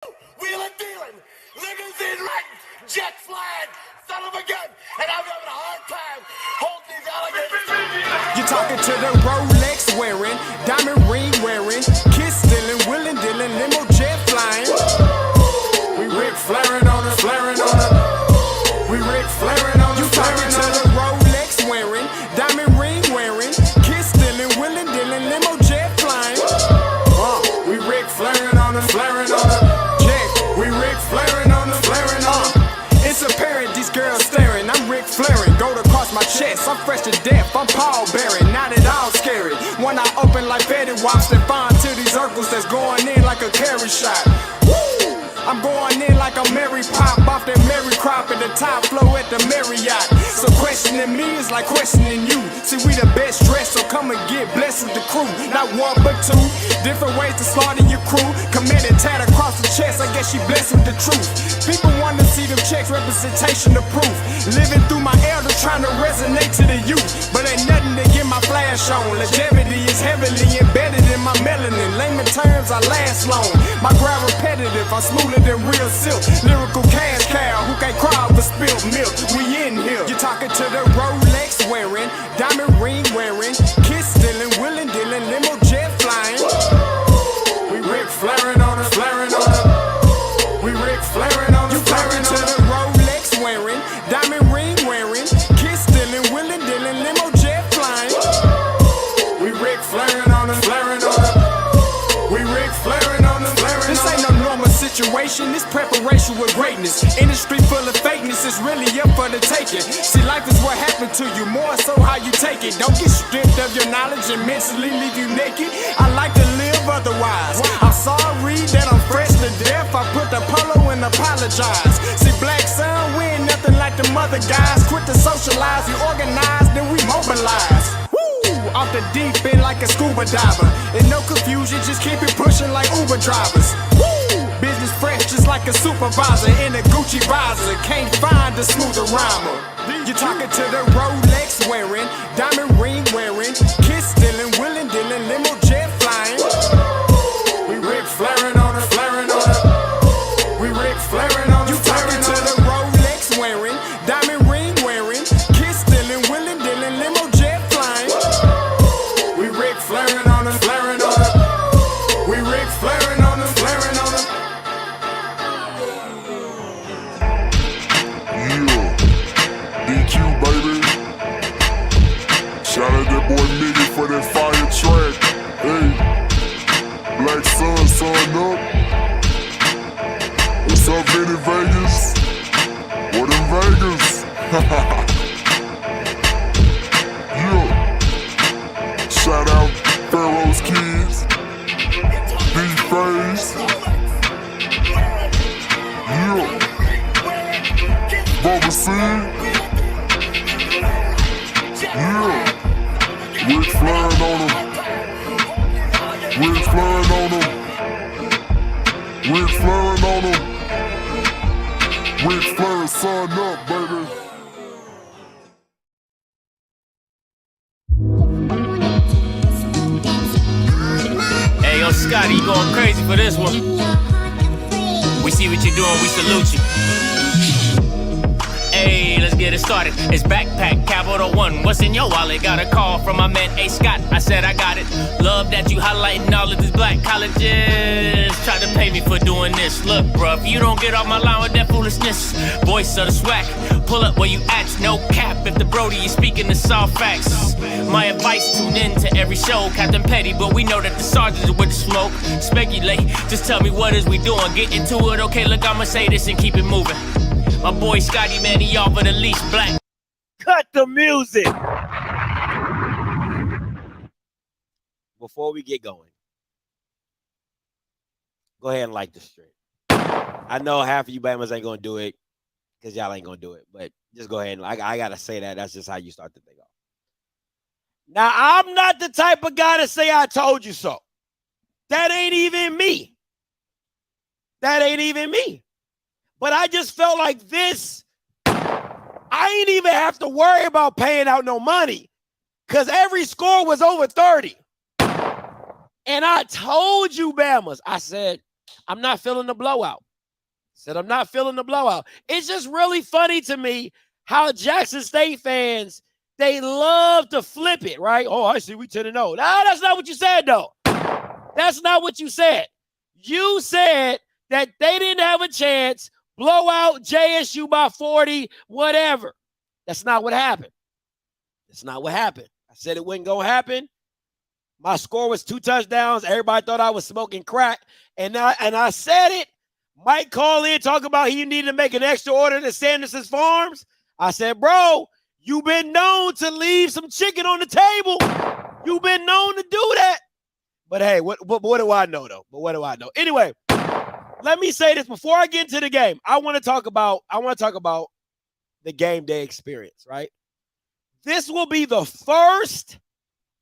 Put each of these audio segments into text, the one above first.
Wheeling dealing, limousine riding, jet flying, son of a gun, and I'm having a hard time holding these alligators. You're talking to the Rolex wearing, diamond ring wearing, kiss stealing, willing dealing, limo jet flying. We Rick flaring on us, flaring on us. We Rick flaring on us. You talking to the Rolex wearing, diamond ring wearing, kiss stealing, willing dealing, limo jet flying. We Rick flaring on us, flaring on us. We Rick flaring on the flaring on. It's apparent these girls staring. I'm Rick flaring, gold across my chest. I'm fresh to death, I'm Paul Bearing. Not at all scary. When I open like Betty Wops and find to these circles that's going in like a carry shot. Woo! I'm going in like a Mary Pop off that Mary Crop at the top flow at the Marriott. So questioning me is like questioning you. See, we the best dressed, so come and get blessed with the crew. Not one but two, different ways to slaughter your crew. Committed tat across the chest, I guess she blessed with the truth. People want to see them checks, representation of proof. Living through my elders, trying to resonate to the youth. But ain't nothing to get my flash on. Longevity is heavily embedded in my melanin. Layman terms, I last long. My grind repetitive, I'm smoother than real silk. Lyrical cash cow, who can't cry over spilled milk. We in here. You're talking to the Rolex wearing, diamond ring wearing, kiss stealing, willing dealing, limo jet flying. We Rick flaring on us, flaring on us. We Rick flaring on us, flaring on us. You talking to the Rolex wearing, diamond ring wearing, kiss stealing, willing dealing, limo jet flying. We Rick flaring on us, flaring on us. We Rick flaring on us, flaring on us. This ain't no normal situation, this preparation with greatness. Industry full of fakeness is really up for the taking. See, life is what happened to you, more so how you take it. Don't get stripped of your knowledge and mentally leave you naked. I like to live otherwise. I'm sorry that I'm fresh to death. I put the polo and apologize. See, black son, we ain't nothing like them other guys. Quit to socialize, we organize, then we mobilize. Off the deep end like a scuba diver. And no confusion, just keep it pushing like Uber drivers. Woo! Business fresh just like a supervisor in a Gucci visor. Can't find a smoother rhymer. You're talking to the Rolex wearing, diamond ring wearing, kiss stealing, willing dealing, limo jet flying. We Rick flaring on us, flaring on us. We Rick flaring on us. You talking to the Rolex wearing, diamond ring wearing, kiss stealing, willing dealing, limo jet flying. We Rick flaring on us, flaring on us. We Rick flaring on us, flaring on us. Yeah, DQ baby. Shout out that boy Miggy for that fire track. Hey, Black Sun, sun up. What's up, Vinny Vegas? What in Vegas? Yeah. Shout out Pharaoh's Kids, D-Face. Yeah. Bubba C. Yeah. Rick flaring on them. Rick flaring on them. Rick flaring on them. Rick flaring, sun up, baby. Hey, yo, Scotty, you going crazy for this one. We see what you're doing, we salute you. Hey, let's get it started. It's backpack, Capital One. What's in your wallet? Got a call from my man A. Scott. I said I got it. Love that you highlighting all of these black colleges. Try to pay me for doing this. Look, bruh, if you don't get off my line with that foolishness, voice of the SWAC, pull up where you at, no cap. If the Brody is speaking the soft facts, my advice, tune in to every show. Captain Petty, but we know that the sergeant is with the smoke. Speculate, just tell me what is we doing. Get into it, okay, look, I'ma say this and keep it moving. My boy Scotty, man, he off of the leash, black. Cut the music. Before we get going, go ahead and like the stream. I know half of you Bammers ain't gonna do it because y'all ain't gonna do it, but just go ahead and I gotta say that. That's just how you start the thing off. Now, I'm not the type of guy to say I told you so. That ain't even me. That ain't even me. But I just felt like this, I ain't even have to worry about paying out no money because every score was over 30. And I told you, Bammers, I said, I'm not feeling the blowout. Said, I'm not feeling the blowout. It's just really funny to me how Jackson State fans, they love to flip it, right? Oh, I see we 10-0. No, that's not what you said, though. That's not what you said. You said that they didn't have a chance, blow out JSU by 40, whatever. That's not what happened. That's not what happened. I said it wasn't going to happen. My score was 2 touchdowns. Everybody thought I was smoking crack. And I said it. Mike called in, talk about he needed to make an extra order to Sanderson's Farms. I said, bro, you've been known to leave some chicken on the table. You've been known to do that. But hey, what do I know, though? But what do I know? Anyway, let me say this before I get into the game. I want to talk about the game day experience, right? This will be the first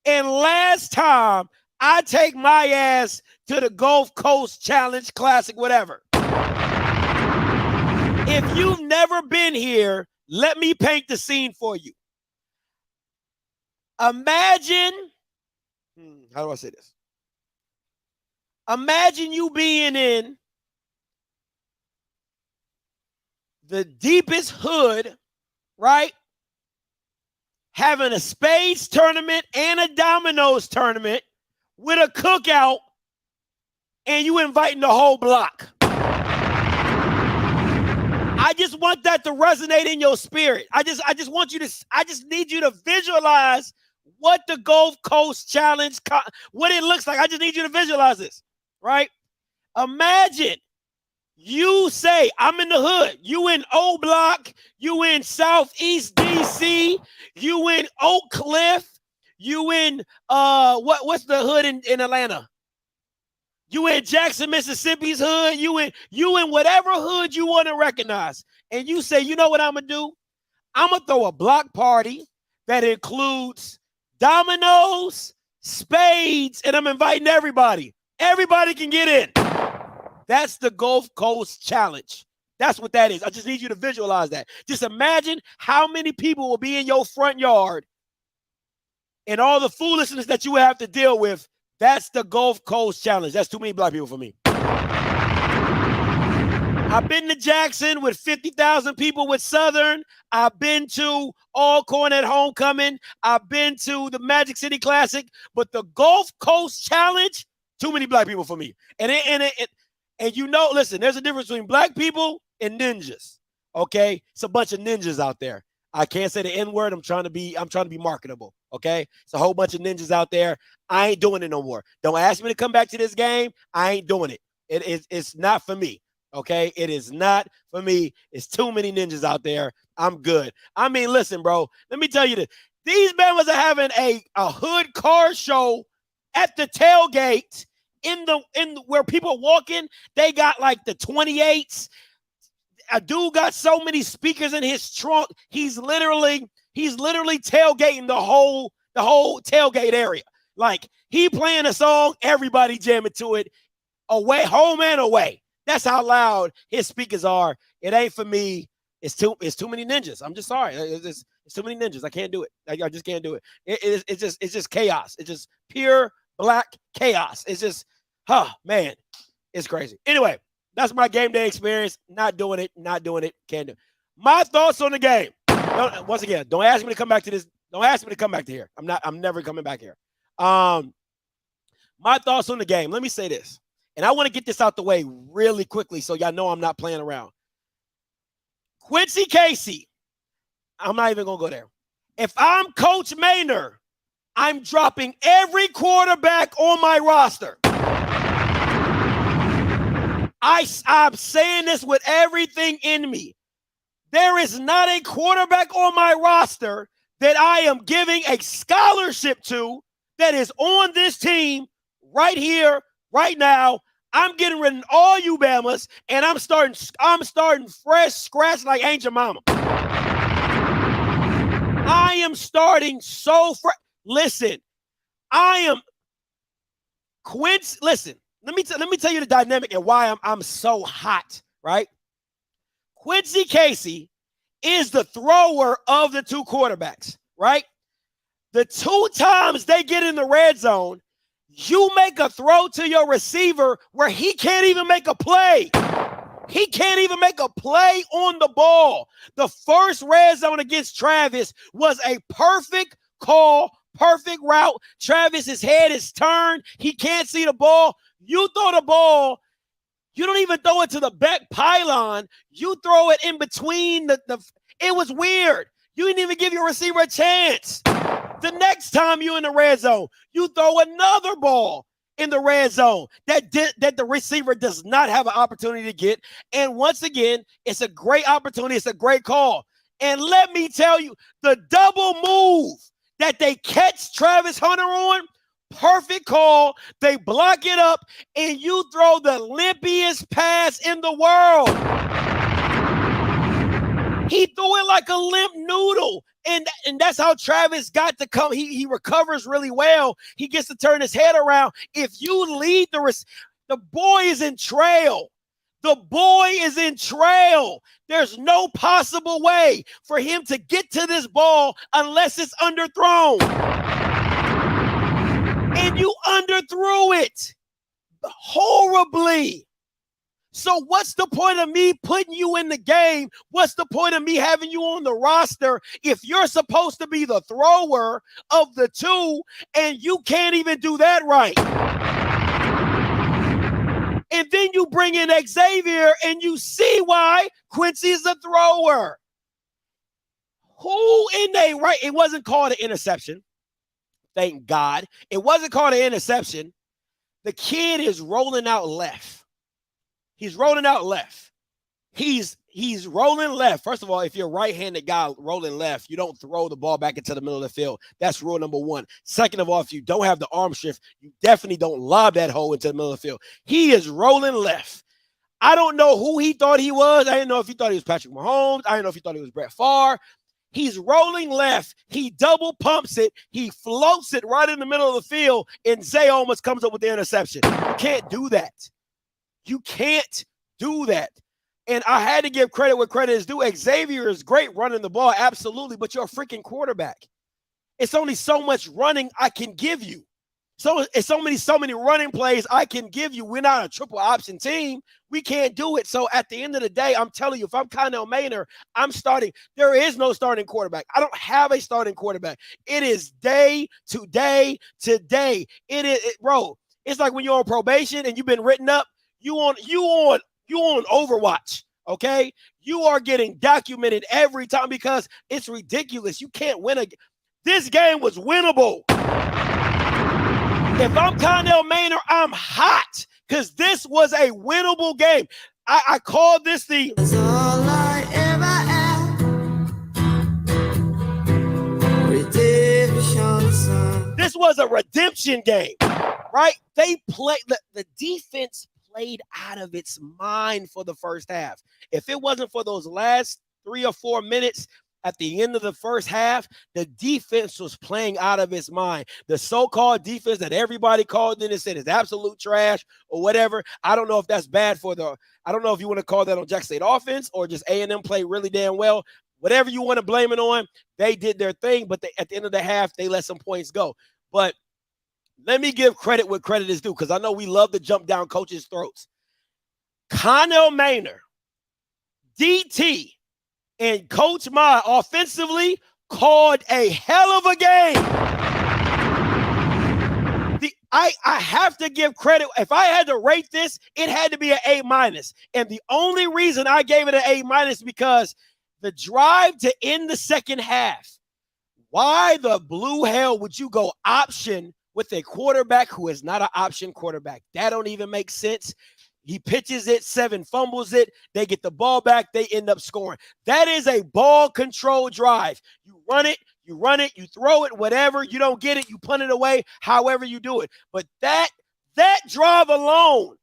and last time I take my ass to the Gulf Coast Challenge Classic, whatever. If you've never been here, let me paint the scene for you. Imagine, how do I say this? Imagine you being in the deepest hood, right? Having a spades tournament and a dominoes tournament with a cookout, and you inviting the whole block. I just want that to resonate in your spirit. I just need you to visualize what the Gulf Coast Challenge, what it looks like. I just need you to visualize this, right? Imagine you say, I'm in the hood. You in O Block. You in Southeast DC. You in Oak Cliff. You in, what's the hood in Atlanta? You in Jackson, Mississippi's hood. You in whatever hood you want to recognize. And you say, you know what I'm going to do? I'm going to throw a block party that includes dominoes, spades, and I'm inviting everybody. Everybody can get in. That's the Gulf Coast Challenge. That's what that is. I just need you to visualize that. Just imagine how many people will be in your front yard and all the foolishness that you have to deal with. That's the Gulf Coast Challenge. That's too many black people for me. I've been to Jackson with 50,000 people with Southern. I've been to Alcorn at Homecoming. I've been to the Magic City Classic. But the Gulf Coast Challenge, too many black people for me. And you know, listen, there's a difference between black people and ninjas. Okay? It's a bunch of ninjas out there. I can't say the N-word. I'm trying to be marketable. Okay? It's a whole bunch of ninjas out there. I ain't doing it no more. Don't ask me to come back to this game. I ain't doing it. It's not for me. Okay? It is not for me. It's too many ninjas out there. I'm good. I mean, listen, bro. Let me tell you this. These members are having a hood car show at the tailgate in where people are walking. They got like the 28s. A dude got so many speakers in his trunk. He's literally tailgating the whole tailgate area. Like, he playing a song, everybody jamming to it, away, home and away. That's how loud his speakers are. It ain't for me. It's too many ninjas. I'm just sorry. It's too many ninjas. I can't do it. I just can't do it. It's just chaos. It's just pure black chaos. It's just, man, it's crazy. Anyway, that's my game day experience. Not doing it. Can't do it. My thoughts on the game. Once again, don't ask me to come back to this. Don't ask me to come back to here. I'm never coming back here. My thoughts on the game. Let me say this. And I want to get this out the way really quickly so y'all know I'm not playing around. Quincy Casey. I'm not even going to go there. If I'm Coach Maynard, I'm dropping every quarterback on my roster. I'm saying this with everything in me. There is not a quarterback on my roster that I am giving a scholarship to that is on this team right here, right now. I'm getting rid of all you Bamas, and I'm starting fresh, scratch like Angel Mama. I am starting so fresh. Listen, listen. Let me tell you the dynamic and why I'm so hot, right? Quincy Casey is the thrower of the 2 quarterbacks, right? The 2 times they get in the red zone, You make a throw to your receiver where he can't even make a play. He can't even make a play on the ball. The first red zone against Travis was a perfect call, perfect route. Travis's head is turned. He can't see the ball. You throw the ball. You don't even throw it to the back pylon. You throw it in between the it was weird. You didn't even give your receiver a chance. The next time you're in the red zone, you throw another ball in the red zone that the receiver does not have an opportunity to get. And once again, it's a great opportunity. It's a great call. And let me tell you, the double move that they catch Travis Hunter on, perfect call. They block it up, and you throw the limpiest pass in the world. He threw it like a limp noodle. And that's how Travis got to come. He recovers really well. He gets to turn his head around. If you lead the boy is in trail. The boy is in trail. There's no possible way for him to get to this ball unless it's underthrown. And you underthrew it horribly. So what's the point of me putting you in the game? What's the point of me having you on the roster if you're supposed to be the thrower of the two and you can't even do that right? And then you bring in Xavier and you see why Quincy is a thrower. Who in they right? It wasn't called an interception. Thank God. It wasn't called an interception. The kid is rolling out left. He's rolling out left. He's rolling left. First of all, if you're a right-handed guy rolling left, you don't throw the ball back into the middle of the field. That's rule number one. Second of all, if you don't have the arm shift, you definitely don't lob that hole into the middle of the field. He is rolling left. I don't know who he thought he was. I didn't know if he thought he was Patrick Mahomes. I didn't know if he thought he was Brett Favre. He's rolling left. He double pumps it. He floats it right in the middle of the field, and Zay almost comes up with the interception. You can't do that. You can't do that. And I had to give credit where credit is due. Xavier is great running the ball, absolutely, but you're a freaking quarterback. It's only so much running I can give you. So it's so many running plays I can give you. We're not a triple option team. We can't do it. So at the end of the day, I'm telling you, if I'm Connell Maynor, I'm starting. There is no starting quarterback. I don't have a starting quarterback. It is day to day to day. Bro, it's like when you're on probation and you've been written up. You on Overwatch, okay? You are getting documented every time because it's ridiculous. You can't win this game was winnable. If I'm Connell Maynor, I'm hot because this was a winnable game. I called this the That's all I ever had. Redemption. This was a redemption game, right? They played the defense played out of its mind for the first half. If it wasn't for those last 3 or 4 minutes at the end of the first half, the defense was playing out of its mind. The so-called defense that everybody called in and said is absolute trash or whatever. I don't know if that's bad I don't know if you want to call that on Jackson State offense or just A&M played really damn well. Whatever you want to blame it on, they did their thing, but at the end of the half, they let some points go. But let me give credit where credit is due because I know we love to jump down coaches' throats. Connell Maynor, DT, and Coach Ma offensively called a hell of a game. I have to give credit. If I had to rate this, it had to be an A-. And the only reason I gave it an A- because the drive to end the second half, why the blue hell would you go option with a quarterback who is not an option quarterback? That don't even make sense. He pitches it, 7 fumbles it. They get the ball back. They end up scoring. That is a ball control drive. You run it, you throw it, whatever. You don't get it, you punt it away, however you do it. But that drive alone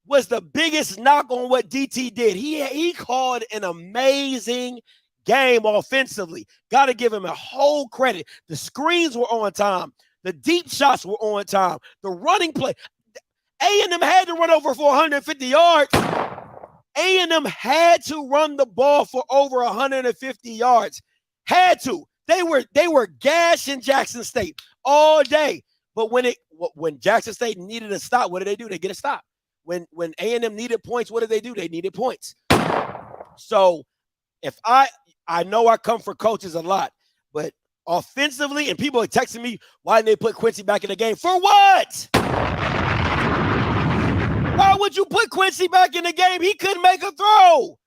was the biggest knock on what DT did. He called an amazing game offensively. Got to give him a whole credit. The screens were on time. The deep shots were on time. The running play. A&M had to run over 450 yards. A&M had to run the ball for over 150 yards. Had to. They were gashing Jackson State all day. But when Jackson State needed a stop, what did they do? They get a stop. When A&M needed points, what did they do? They needed points. So if I know I come for coaches a lot, but offensively, and people are texting me, why didn't they put Quincy back in the game? For what? Why would you put Quincy back in the game? He couldn't make a throw.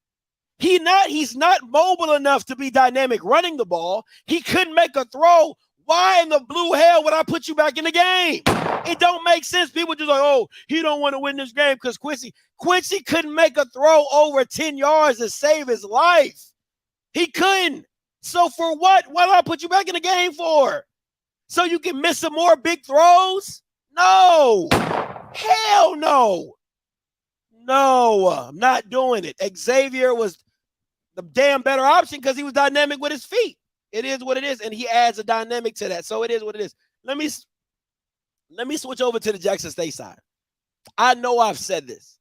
He's not mobile enough to be dynamic running the ball. He couldn't make a throw. Why in the blue hell would I put you back in the game? It don't make sense. People just like, oh, he don't want to win this game because Quincy couldn't make a throw over 10 yards to save his life. He couldn't. So for what? What did I put you back in the game for? So you can miss some more big throws? No. Hell no. No, I'm not doing it. Xavier was the damn better option because he was dynamic with his feet. It is what it is, and he adds a dynamic to that. So it is what it is. Let me switch over to the Jackson State side. I know I've said this.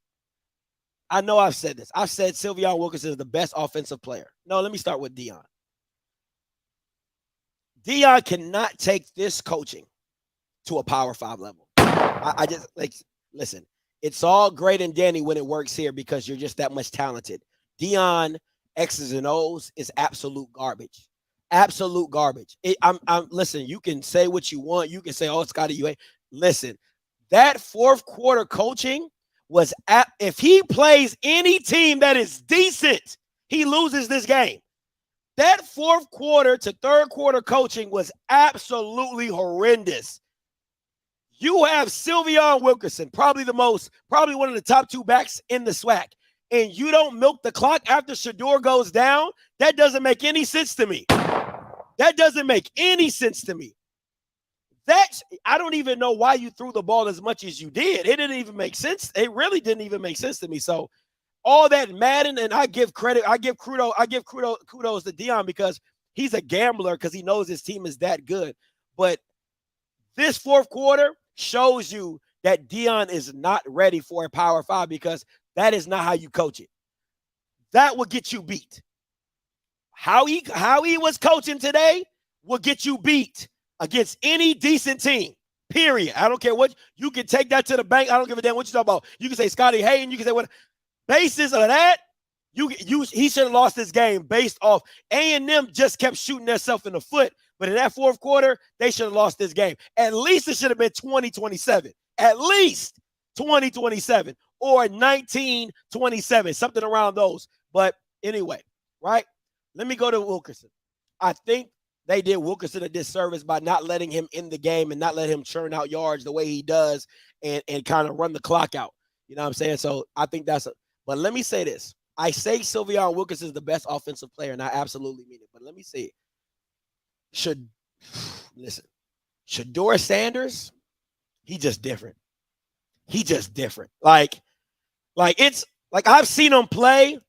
I've said Sylveon Wilkerson is the best offensive player. No, let me start with Deion. Deion cannot take this coaching to a Power 5 level. I just listen. It's all great and dandy when it works here because you're just that much talented. Deion X's and O's is absolute garbage. Absolute garbage. Listen, you can say what you want. You can say, oh, Scotty, you ain't. Listen, that fourth quarter coaching was if he plays any team that is decent, he loses this game. That fourth quarter to third quarter coaching was absolutely horrendous. You have Sylveon Wilkerson, probably one of the top 2 backs in the SWAC, and you don't milk the clock after Shedeur goes down. That doesn't make any sense to me. That doesn't make any sense to me. I don't even know why you threw the ball as much as you did. It didn't even make sense. It really didn't even make sense to me. So all that Madden, and I give kudos to Deion because he's a gambler because he knows his team is that good. But this fourth quarter shows you that Deion is not ready for a Power 5 because that is not how you coach it. That will get you beat. How he was coaching today will get you beat against any decent team, period. I don't care what. You can take that to the bank. I don't give a damn what you talk about. You can say Scotty Hayden. You can say what. Basis of that, he should have lost this game based off A&M just kept shooting themselves in the foot. But in that fourth quarter, they should have lost this game. At least it should have been 20-27. At least 20-27 or 19-27, something around those. But anyway, right? Let me go to Wilkerson. I think they did Wilkerson a disservice by not letting him in the game and not letting him churn out yards the way he does and kind of run the clock out. You know what I'm saying? So I think but let me say this. I say Sylveon Wilkerson is the best offensive player, and I absolutely mean it. But let me say it. Shedeur Sanders, he just different. Like it's like I've seen him play.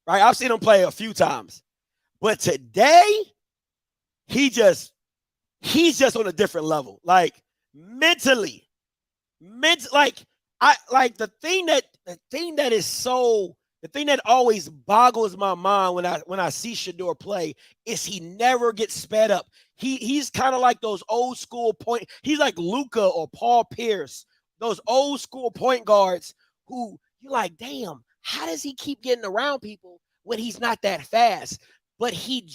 Right? I've seen him play a few times. But today, he's just on a different level. Like mentally, the thing that always boggles my mind when I see Shedeur play is he never gets sped up. He's kind of like those old school point. He's like Luka or Paul Pierce, those old school point guards who you're like, damn, how does he keep getting around people when he's not that fast? But and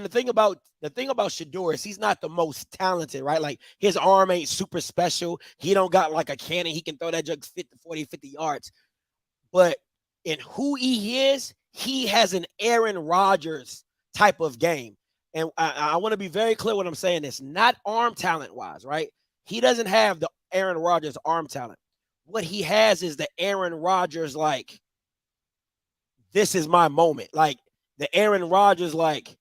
the thing about Shedeur is he's not the most talented, right? Like his arm ain't super special. He don't got like a cannon. He can throw that jug 50 yards. But in who he is, he has an Aaron Rodgers type of game. And I want to be very clear when I'm saying this, not arm talent wise, right? He doesn't have the Aaron Rodgers arm talent. What he has is the Aaron Rodgers, like, this is my moment. Like the Aaron Rodgers, like,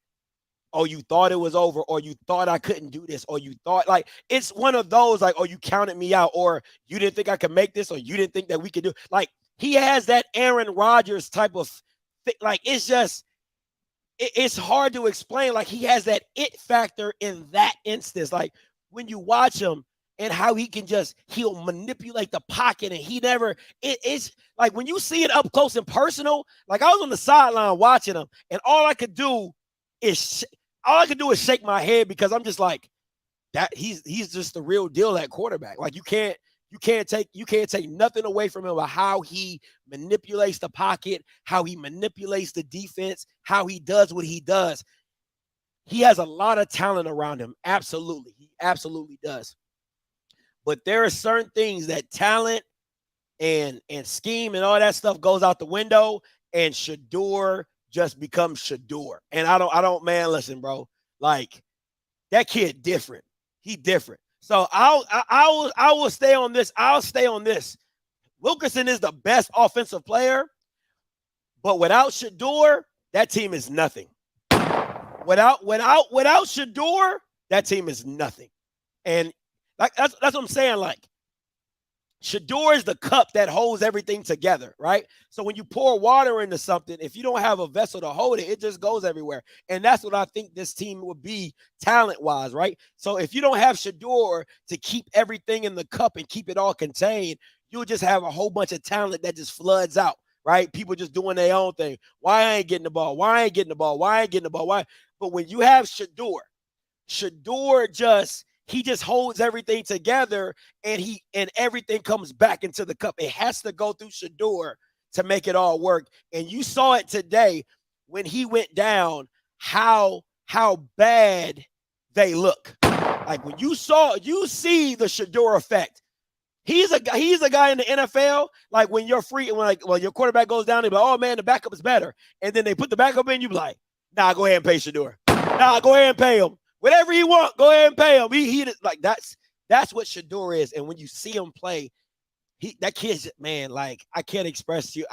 oh, you thought it was over, or you thought I couldn't do this, or you thought, like, it's one of those, like, oh, you counted me out, or you didn't think I could make this, or you didn't think that we could do. Like, he has that Aaron Rodgers type of thing. Like, it's just, it's hard to explain. Like, he has that it factor in that instance. Like, when you watch him, and how he'll manipulate the pocket, and it's like when you see it up close and personal, like I was on the sideline watching him, and all I could do is shake my head because I'm just like, that he's just the real deal at quarterback. Like you can't take nothing away from him about how he manipulates the pocket, how he manipulates the defense, how he does what he does. He has a lot of talent around him. Absolutely. He absolutely does. But there are certain things that talent and scheme and all that stuff goes out the window, and Shedeur just becomes Shedeur. And I don't, man, listen, bro. Like, that kid different. He different. So I will stay on this. I'll stay on this. Wilkerson is the best offensive player, but without Shedeur, that team is nothing. Without Shedeur, that team is nothing. And like that's what I'm saying. Like, Shedeur is the cup that holds everything together, right? So when you pour water into something, if you don't have a vessel to hold it, it just goes everywhere. And that's what I think this team would be talent-wise, right? So if you don't have Shedeur to keep everything in the cup and keep it all contained, you'll just have a whole bunch of talent that just floods out, right? People just doing their own thing. Why I ain't getting the ball? Why I ain't getting the ball? Why I ain't getting the ball? Why? But when you have Shedeur he just holds everything together, and everything comes back into the cup. It has to go through Shedeur to make it all work. And you saw it today when he went down, how bad they look. Like when you see the Shedeur effect. He's a guy in the NFL. Like when your quarterback goes down, they be like, oh man, the backup is better. And then they put the backup in, you be like, nah, go ahead and pay Shedeur. Nah, go ahead and pay him. Whatever he want, go ahead and pay him. He like that's what Shedeur is. And when you see him play, that kid's, man, like I can't express to you.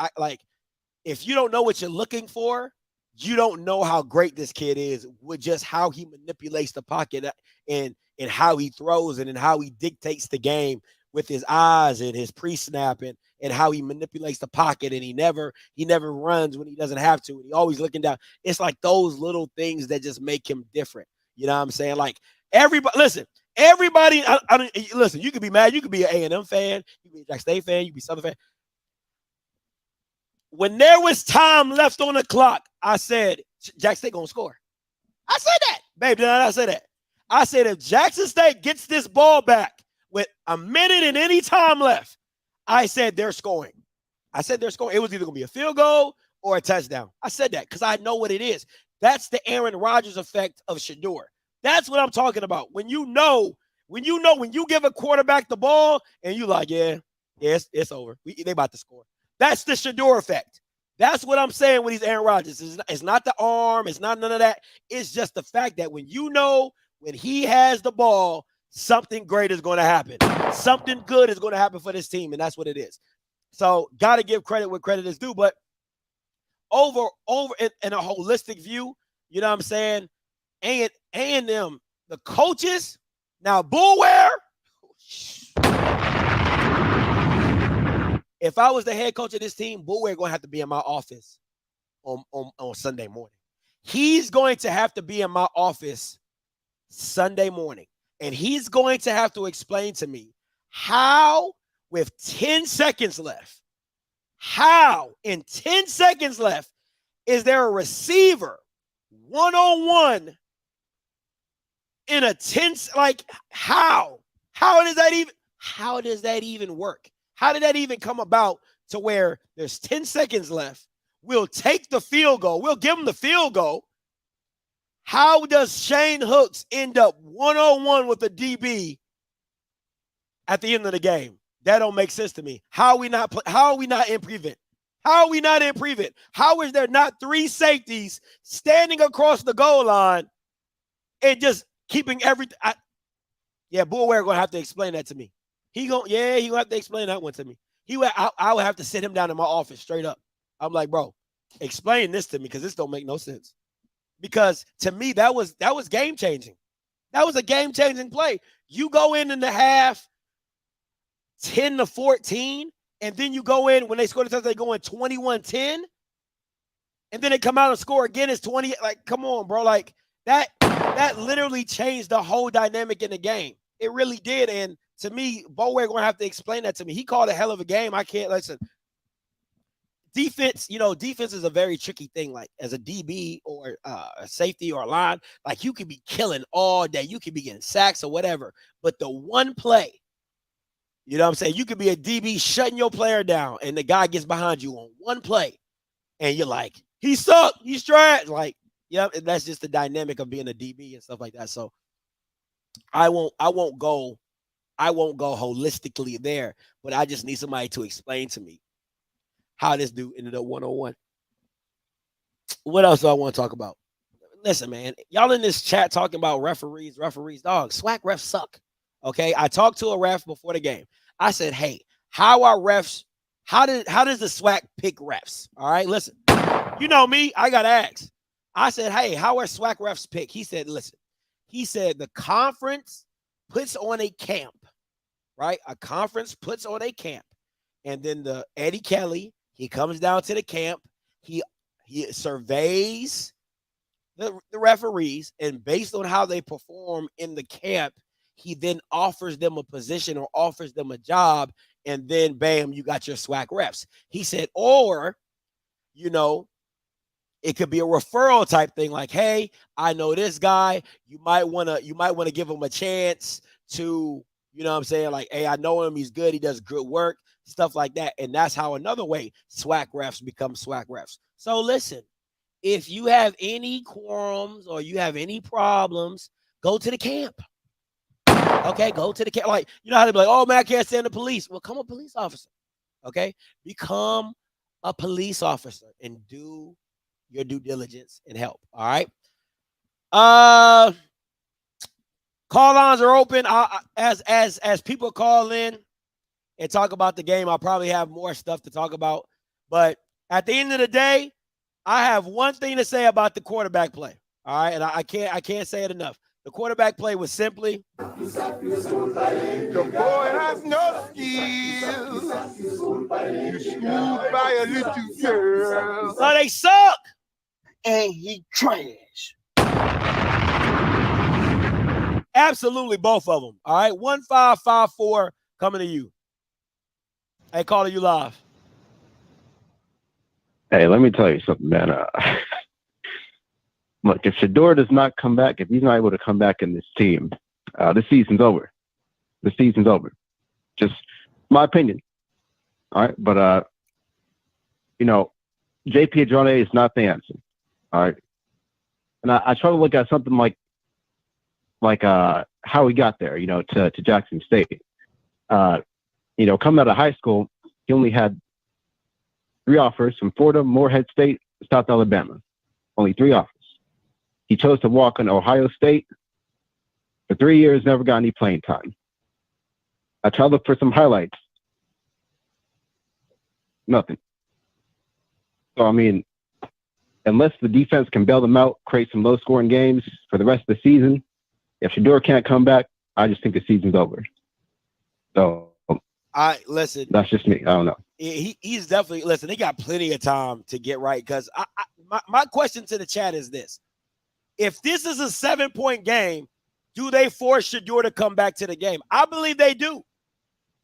If you don't know what you're looking for, you don't know how great this kid is with just how he manipulates the pocket and how he throws it and how he dictates the game with his eyes and his pre-snap and how he manipulates the pocket, and he never runs when he doesn't have to, and he always looking down. It's like those little things that just make him different. You know what I'm saying? Like everybody, listen, listen, you could be mad. You could be an A&M fan. You could be a Jack State fan. You could be Southern fan. When there was time left on the clock, I said, Jack State going to score. I said that. Babe, did I not say that? I said, if Jackson State gets this ball back with a minute and any time left, I said they're scoring. I said they're scoring. It was either going to be a field goal or a touchdown. I said that because I know what it is. That's the Aaron Rodgers effect of Shedeur. That's what I'm talking about. When you give a quarterback the ball and you like, it's over. They about to score. That's the Shedeur effect. That's what I'm saying with these Aaron Rodgers. It's not the arm. It's not none of that. It's just the fact that when he has the ball, something great is going to happen. Something good is going to happen for this team, and that's what it is. So got to give credit where credit is due, but over in a holistic view, you know what I'm saying? A&M, the coaches, now Bullware. If I was the head coach of this team, Bullware going to have to be in my office on Sunday morning. He's going to have to be in my office Sunday morning, and he's going to have to explain to me how, with 10 seconds left, in 10 seconds left, is there a receiver one-on-one in a 10, like how does that even work? How did that even come about to where there's 10 seconds left? We'll take the field goal. We'll give him the field goal. How does Shane Hooks end up one-on-one with a DB at the end of the game? That don't make sense to me. How are we not in prevent? How are we not in prevent? How is there not 3 safeties standing across the goal line and just keeping everything? Bullware gonna have to explain that to me. He gonna have to explain that one to me. I would have to sit him down in my office straight up. I'm like, bro, explain this to me because this don't make no sense. Because to me, that was game changing. That was a game changing play. You go in the half 10-14, and then you go in when they score the touchdown, they go in 21-10, and then they come out and score again. It's 20. Like, come on, bro. Like that literally changed the whole dynamic in the game. It really did. And to me, Bower going to have to explain that to me. He called a hell of a game. I can't listen. Defense, defense is a very tricky thing. Like as a DB or a safety or a line, like you could be killing all day. You could be getting sacks or whatever. But the one play, you know what I'm saying? You could be a DB shutting your player down and the guy gets behind you on one play. And you're like, he sucked. He's trash. Like, yeah, that's just the dynamic of being a DB and stuff like that. So I won't go holistically there, but I just need somebody to explain to me how this dude ended up 101. What else do I want to talk about? Listen, man, y'all in this chat talking about referees, dog. SWAC refs suck. Okay. I talked to a ref before the game. I said, hey, how are refs? How does the SWAC pick refs? All right, listen. You know me, I got asked. I said, hey, how are SWAC refs picked? He said, listen. He said the conference puts on a camp, right? A conference puts on a camp. And then the Eddie Kelly, he comes down to the camp. He surveys the referees, and based on how they perform in the camp, he then offers them a position or offers them a job, and then bam, you got your SWAC refs. He said, or, it could be a referral type thing, like, hey, I know this guy. You might want to give him a chance to, you know what I'm saying? Like, hey, I know him, he's good, he does good work, stuff like that. And that's how another way SWAC refs become SWAC refs. So listen, if you have any quorums or you have any problems, go to the camp. Okay, go to the camp. Like, you know how they be like, oh man, I can't stand the police. Well, become a police officer. Okay, become a police officer and do your due diligence and help. All right. Call lines are open. As people call in and talk about the game, I'll probably have more stuff to talk about. But at the end of the day, I have one thing to say about the quarterback play. All right, and I can't say it enough. The quarterback play was simply, The boy has no skills. You schooled by a little girl. so they suck. And he trash. Absolutely, both of them. All right, 1554 coming to you. Hey, calling you live. Hey, let me tell you something, man. Look, if Shedeur does not come back, if he's not able to come back in this team, the season's over. The season's over. Just my opinion. All right, but JP Adrone is not the answer. All right, and I try to look at something like how he got there, to Jackson State. Coming out of high school, he only had 3 offers from Florida, Morehead State, South Alabama. Only 3 offers. He chose to walk on Ohio State. For 3 years, never got any playing time. I tried to look for some highlights. Nothing. So, I mean, unless the defense can bail them out, create some low-scoring games for the rest of the season, if Shedeur can't come back, I just think the season's over. So, Listen. That's just me. I don't know. He's definitely, listen, they got plenty of time to get right, because my question to the chat is this. If this is a 7-point game, do they force Shedeur to come back to the game? I believe they do.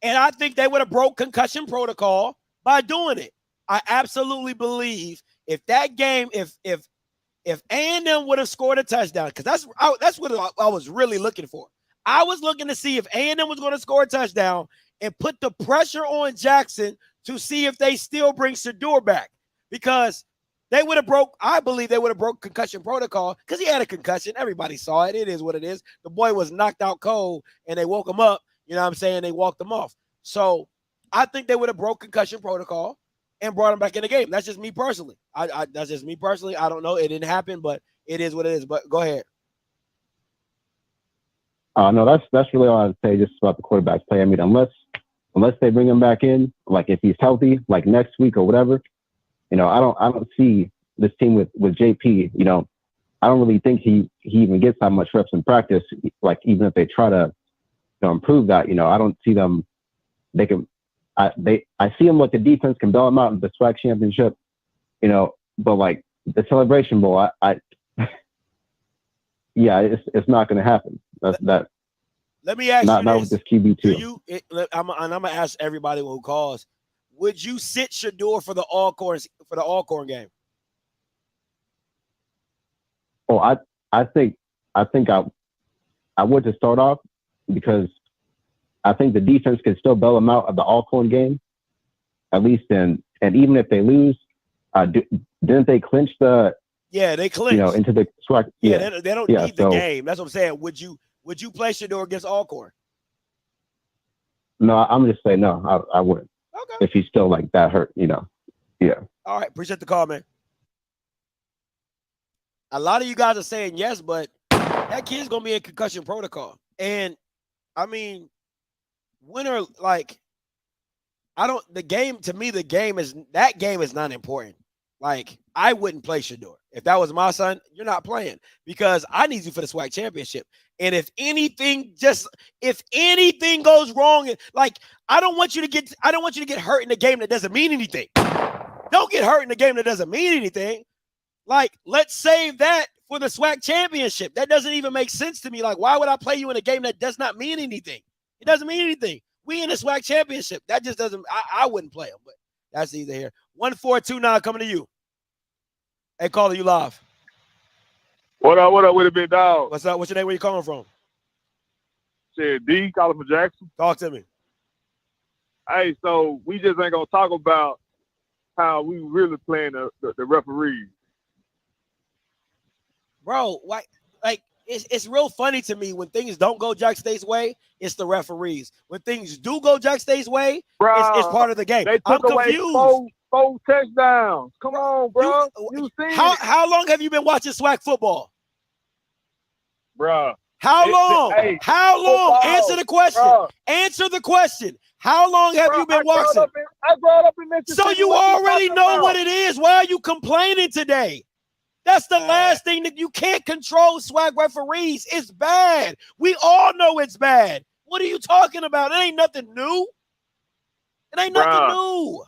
And I think they would have broke concussion protocol by doing it. I absolutely believe if that game, if A&M would have scored a touchdown, because that's what I was really looking for. I was looking to see if A&M was going to score a touchdown and put the pressure on Jackson to see if they still bring Shedeur back, because they would have I believe they would have broke concussion protocol, because he had a concussion. Everybody saw it. It is what it is. The boy was knocked out cold and they woke him up. You know what I'm saying? They walked him off. So I think they would have broke concussion protocol and brought him back in the game. That's just me personally. That's just me personally. I don't know. It didn't happen, but it is what it is. But go ahead. No, that's really all I'd say just about the quarterback's play. I mean, unless they bring him back in, like if he's healthy, like next week or whatever, I don't see this team with JP. I don't really think he even gets that much reps in practice. Like even if they try to improve that, I don't see them. They can. I see them like the defense can bail them out in the SWAC championship, but like the Celebration Bowl, yeah, it's not going to happen. That Let me ask not you with this. this QB Do too. I'm gonna ask everybody who calls. Would you sit Shedeur for the Alcorn game? Oh, I think I would to start off because I think the defense can still bail them out of the Alcorn game, at least. And even if they lose, didn't they clinch the? Yeah, they clinched. You know, into the SWAC. Yeah, they don't need the game. That's what I'm saying. Would you play Shedeur against Alcorn? No, I'm just saying no. I wouldn't. Okay. If he's still like that hurt, you know. Yeah. All right. Appreciate the call, man. A lot of you guys are saying yes, but that kid's gonna be in concussion protocol. And I mean, winner, like, the game is not important. Like, I wouldn't play Shedeur. If that was my son, you're not playing because I need you for the SWAC championship. And if anything goes wrong, like, I don't want you to get hurt in the game that doesn't mean anything. Don't get hurt in the game that doesn't mean anything. Like, let's save that for the SWAC championship. That doesn't even make sense to me. Like, why would I play you in a game that does not mean anything? It doesn't mean anything. We in the SWAC championship. That just doesn't. I wouldn't play him, but that's either here. 1429 coming to you. Hey, caller, you live. What up with a big dog? What's up? What's your name? Where you calling from? Shit, D, calling from Jackson. Talk to me. Hey, so we just ain't gonna talk about how we really playing the referees. Bro, why? Like, it's real funny to me when things don't go Jack State's way. It's the referees. When things do go Jack State's way, it's part of the game. They took away four touchdowns. Come on, bro. You see how long have you been watching SWAC football? Bro. How long? How long? Football. Answer the question. Bruh. Answer the question. How long have you been watching? I brought up in Mississippi. So you already know what it is. Why are you complaining today? That's the last thing that you can't control. SWAC referees. It's bad. We all know it's bad. What are you talking about? It ain't nothing new. It ain't nothing new.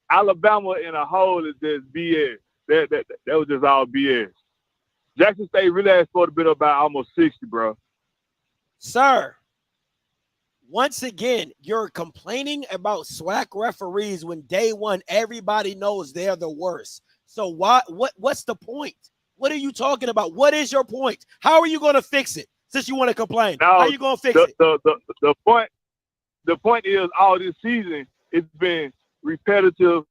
Alabama in a whole is just BS. That was just all BS. Jackson State really has supposed to be about almost 60, bro. Sir, once again, you're complaining about SWAC referees when day one everybody knows they're the worst. So what's the point? What are you talking about? What is your point? How are you going to fix it since you want to complain? How are you going to fix it? The point is all this season it's been repetitive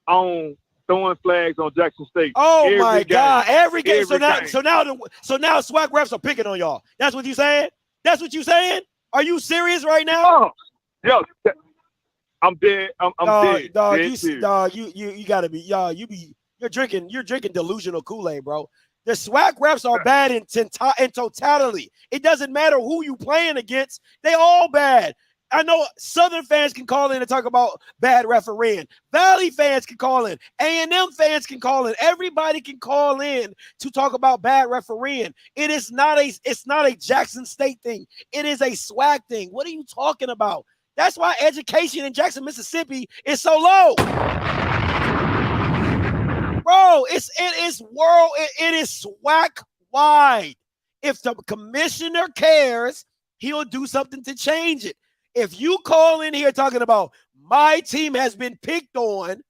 on throwing flags on Jackson State. Oh my God! Every game. So now SWAC refs are picking on y'all. That's what you saying? That's what you saying? Are you serious right now? Yo, I'm dead. I'm dead. Dog, dead you gotta be. You're drinking delusional Kool-Aid, bro. The SWAC refs are bad in totality. It doesn't matter who you playing against. They all bad. I know Southern fans can call in and talk about bad refereeing. Valley fans can call in. A&M fans can call in. Everybody can call in to talk about bad refereeing. It's not a Jackson State thing. It is a SWAC thing. What are you talking about? That's why education in Jackson, Mississippi is so low. Bro, it is SWAC wide. If the commissioner cares, he'll do something to change it. If you call in here talking about my team has been picked on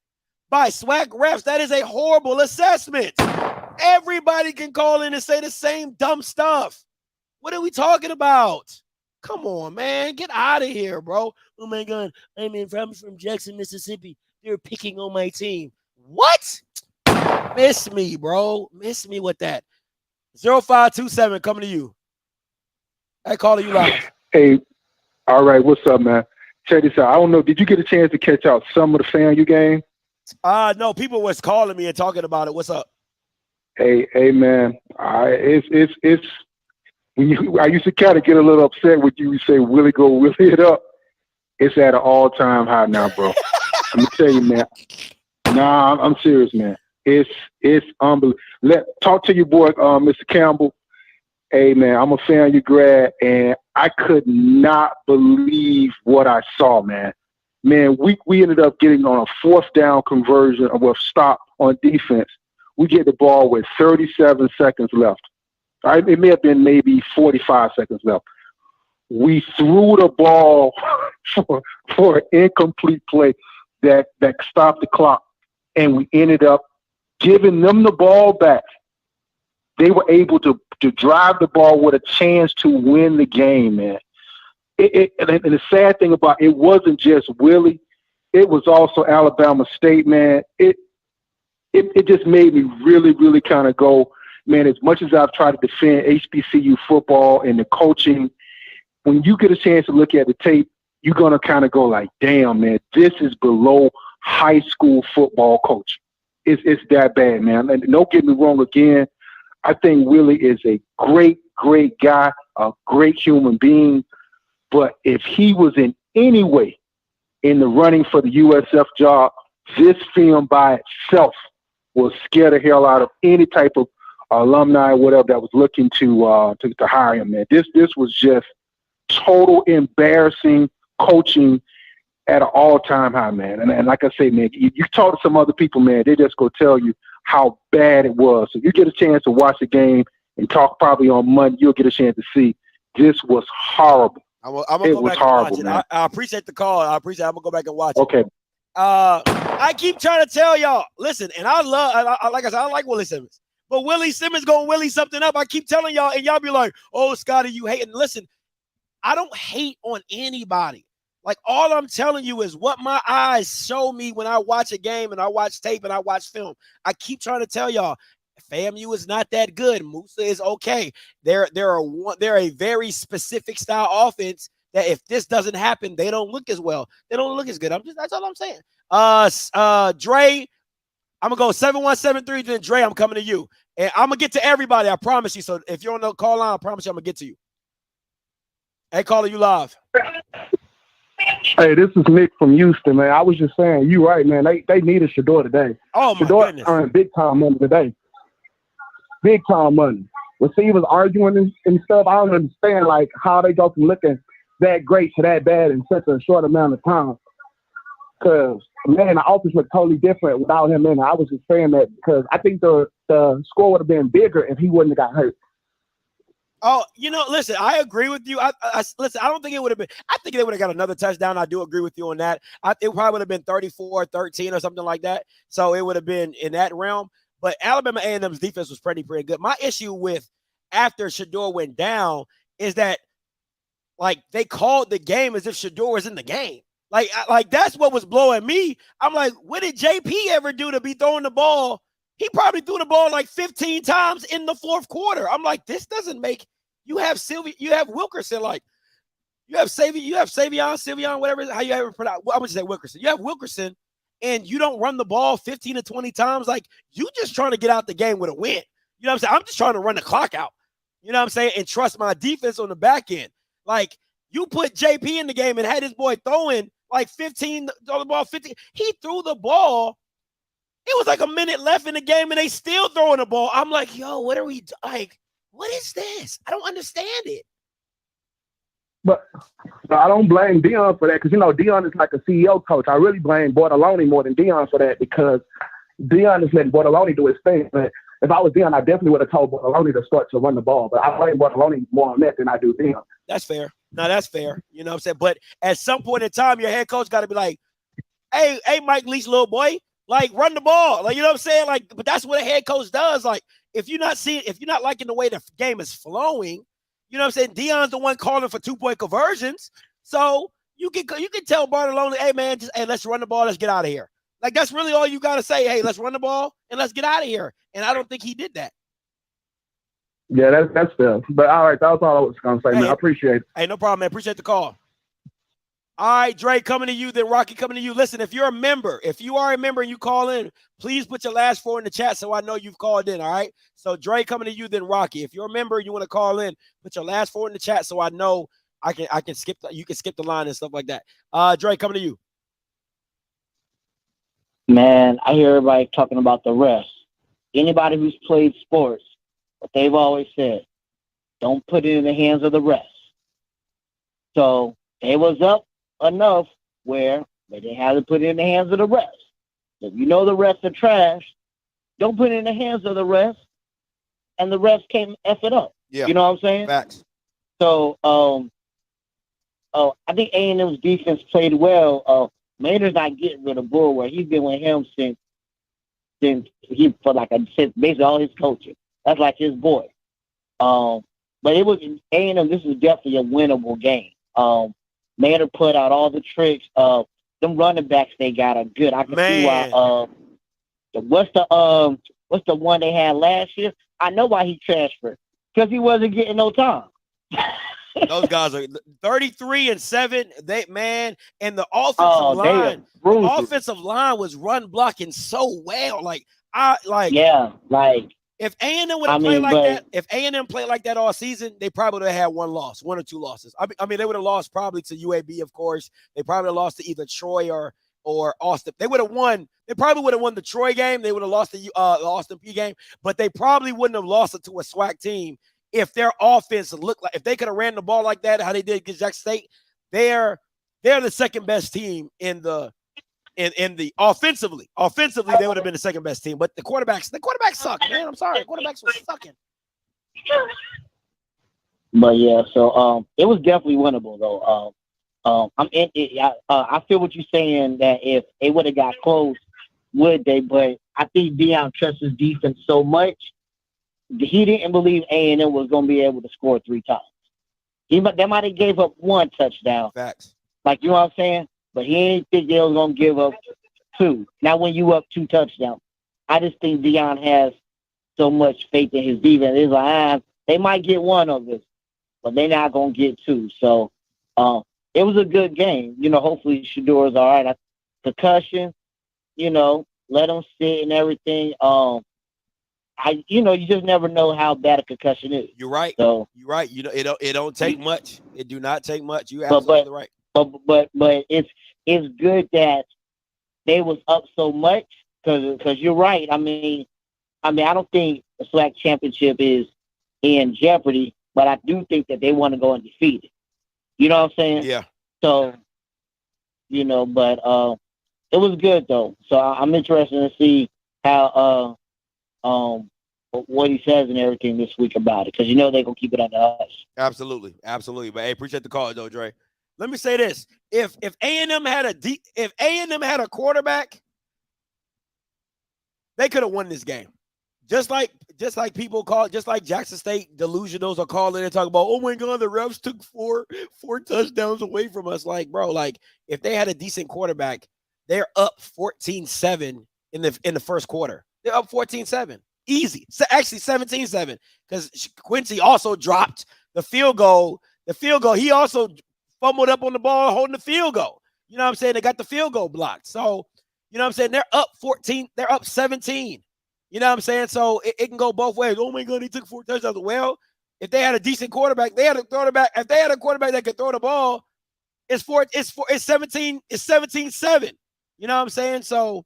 by SWAC refs, that is a horrible assessment. Everybody can call in and say the same dumb stuff. What are we talking about? Come on, man. Get out of here, bro. Oh, my God. I'm from Jackson, Mississippi. They're picking on my team. What? Miss me, bro. Miss me with that. 0527 coming to you. Hey, caller, you live. Hey, all right. What's up, man? Check this out. I don't know. Did you get a chance to catch out some of the FAMU game? No. People was calling me and talking about it. What's up? Hey, man. It's I used to kind of get a little upset when you say Willie it up. It's at an all-time high now, bro. Let me tell you, man. Nah, I'm serious, man. It's unbelievable. Talk to your boy, Mr. Campbell. Hey, man, I'm a FAMU grad, and I could not believe what I saw, man. Man, we ended up getting on a 4th down conversion of a stop on defense. We get the ball with 37 seconds left. It may have been maybe 45 seconds left. We threw the ball for an incomplete play that stopped the clock, and we ended up giving them the ball back. They were able to drive the ball with a chance to win the game, man. And the sad thing about it wasn't just Willie. It was also Alabama State, man. It just made me really, really kind of go, man, as much as I've tried to defend HBCU football and the coaching, when you get a chance to look at the tape, you're going to kind of go like, damn, man, this is below high school football coaching. It's that bad, man. And don't get me wrong again. I think Willie is a great, great guy, a great human being. But if he was in any way in the running for the USF job, this film by itself will scare the hell out of any type of alumni or whatever that was looking to hire him, man. This was just total embarrassing coaching at an all-time high, man. And like I say, man, you talk to some other people, man, they just go tell you how bad it was. So you get a chance to watch the game and talk probably on Monday, you'll get a chance to see this was horrible. I'm gonna go back and watch it. I appreciate the call. I'm gonna go back and watch it. Okay. I keep trying to tell y'all, listen, and like I said, I like Willie Simmons, but Willie Simmons gonna Willie something up. I keep telling y'all, and y'all be like, oh, Scotty, you hate. And listen, I don't hate on anybody. Like, all I'm telling you is what my eyes show me when I watch a game and I watch tape and I watch film. I keep trying to tell y'all, FAMU is not that good. Musa is okay. They're a very specific style offense that if this doesn't happen, they don't look as well. They don't look as good. That's all I'm saying. Dre, I'm gonna go 7173. Then Dre, I'm coming to you, and I'm gonna get to everybody. I promise you. So if you're on the call line, I promise you, I'm gonna get to you. Hey, caller, you live. Hey, this is Nick from Houston, man. I was just saying, you right, man. They needed Shedeur today. Oh, my Shedeur goodness. earned big time money today. Big time money. When Steve was arguing and stuff, I don't understand, like, how they go from looking that great to that bad in such a short amount of time. Because, man, the offense looked totally different without him in it. I was just saying that because I think the score would have been bigger if he wouldn't have got hurt. Oh, listen, I agree with you. Listen, I don't think it would have been. I think they would have got another touchdown. I do agree with you on that. It probably would have been 34-13 or something like that. So it would have been in that realm. But Alabama A&M's defense was pretty good. My issue with after Shedeur went down is that, like, they called the game as if Shedeur was in the game. Like that's what was blowing me. I'm like, what did JP ever do to be throwing the ball? He probably threw the ball like 15 times in the fourth quarter. I'm like, this doesn't make. You have Wilkerson, like you have Savion, whatever, how you ever pronounce. I'm gonna say Wilkerson. You have Wilkerson, and you don't run the ball 15 to 20 times. Like, you just trying to get out the game with a win. You know what I'm saying? I'm just trying to run the clock out. You know what I'm saying? And trust my defense on the back end. Like, you put JP in the game and had this boy throwing like 15 on the ball, 50. He threw the ball. It was like a minute left in the game, and they still throwing the ball. I'm like, yo, what are we like? What is this? I don't understand it. But I don't blame Deion for that because, Deion is like a CEO coach. I really blame Bortoloni more than Deion for that because Deion is letting Bortoloni do his thing. But if I was Deion, I definitely would have told Bortoloni to start to run the ball. But I blame Bortoloni more on that than I do Deion. That's fair. No, that's fair. You know what I'm saying? But at some point in time, your head coach got to be like, hey, Mike Leach, little boy, like, run the ball. Like, you know what I'm saying? Like, but that's what a head coach does. Like, if you're not liking the way the game is flowing, you know what I'm saying? Deion's the one calling for 2-point conversions. So you can tell Bartolone, hey, man, let's run the ball. Let's get out of here. Like, that's really all you got to say. Hey, let's run the ball and let's get out of here. And I don't think he did that. Yeah, that's fair. But all right, that was all I was going to say, man. I appreciate it. Hey, no problem, man. Appreciate the call. All right, Dre, coming to you, then Rocky coming to you. Listen, if you are a member and you call in, please put your last four in the chat so I know you've called in, all right? So Dre coming to you, then Rocky. If you're a member and you want to call in, put your last four in the chat so I know you can skip the line and stuff like that. Dre, coming to you. Man, I hear everybody talking about the refs. Anybody who's played sports, what they've always said, don't put it in the hands of the refs. So they was up enough where they didn't have to put it in the hands of the refs. If you know the refs are trash, don't put it in the hands of the refs. and the refs came F it up. Yeah. You know what I'm saying? Facts. So, I think A&M's defense played well. Maynard's not getting rid of Bull, where he's been with him since he for like since basically all his coaching. That's like his boy. But it was A&M. This is definitely a winnable game. Maynard put out all the tricks. Them running backs they got are good. I can see why. What's the one they had last year? I know why he transferred, because he wasn't getting no time. Those guys are 33-7. And the offensive line was run blocking so well. If A&M would have played like that, if A&M played like that all season, they probably would have had one or two losses. I mean, they would have lost probably to UAB, of course. They probably would have lost to either Troy or Austin. They would have won. They probably would have won the Troy game. They would have lost the Austin P game, but they probably wouldn't have lost it to a SWAC team if their offense looked like, if they could have ran the ball like that, how they did against Jackson State. They're the second best team in the offensively. Offensively, they would have been the second best team. But the quarterbacks suck, man. I'm sorry, the quarterbacks were sucking. But yeah, so it was definitely winnable though. I feel what you're saying, that if they would have got close, would they? But I think Deion trusts his defense so much, he didn't believe A&M was going to be able to score 3 times. They might have gave up 1 touchdown. Facts. Like, you know what I'm saying? But he didn't think they was going to give up 2. Now, when you up 2 touchdowns, I just think Deion has so much faith in his defense. It's like, they might get 1 of this, but they're not going to get 2. So, it was a good game. You know, hopefully Shedeur is all right. Concussion, you know, let him sit and everything. You just never know how bad a concussion is. You're right. So you're right. You know, it don't take much. It do not take much. You're absolutely right. But it's good that they was up so much, because you're right. I mean, I don't think the SWAC championship is in jeopardy, but I do think that they want to go undefeated. You know what I'm saying? Yeah. So, but it was good though. So I'm interested to see how what he says and everything this week about it, because they're gonna keep it under us. Absolutely. But hey, appreciate the call though, Dre. Let me say this: if A&M had a quarterback, they could have won this game. Just like people call, just like Jackson State delusionals are calling and talking about, oh my God, the refs took four touchdowns away from us. Like, bro, like if they had a decent quarterback, they're up 14-7 in the first quarter. They're up 14-7. Easy. So actually 17-7, because Quincy also dropped the field goal. He also fumbled up on the ball holding the field goal. You know what I'm saying? They got the field goal blocked. So, you know what I'm saying? They're up 14. They're up 17. You know what I'm saying? So it can go both ways. Oh my God, he took 4 touchdowns. Well, if they had a decent quarterback, if they had a quarterback that could throw the ball, it's 17-7. You know what I'm saying? So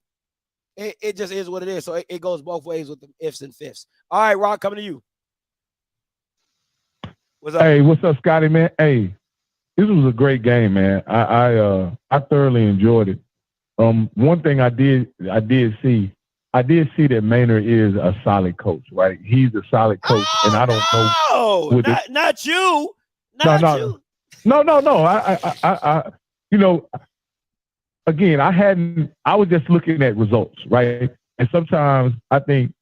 it just is what it is. So it goes both ways with the ifs and fifths. All right, Rock, coming to you. What's up? Hey, what's up, Scotty, man? Hey, this was a great game, man. I thoroughly enjoyed it. One thing I did see that Maynard is a solid coach, right? He's a solid coach, and I don't know. Not you. No. Again, I was just looking at results, right? And sometimes I think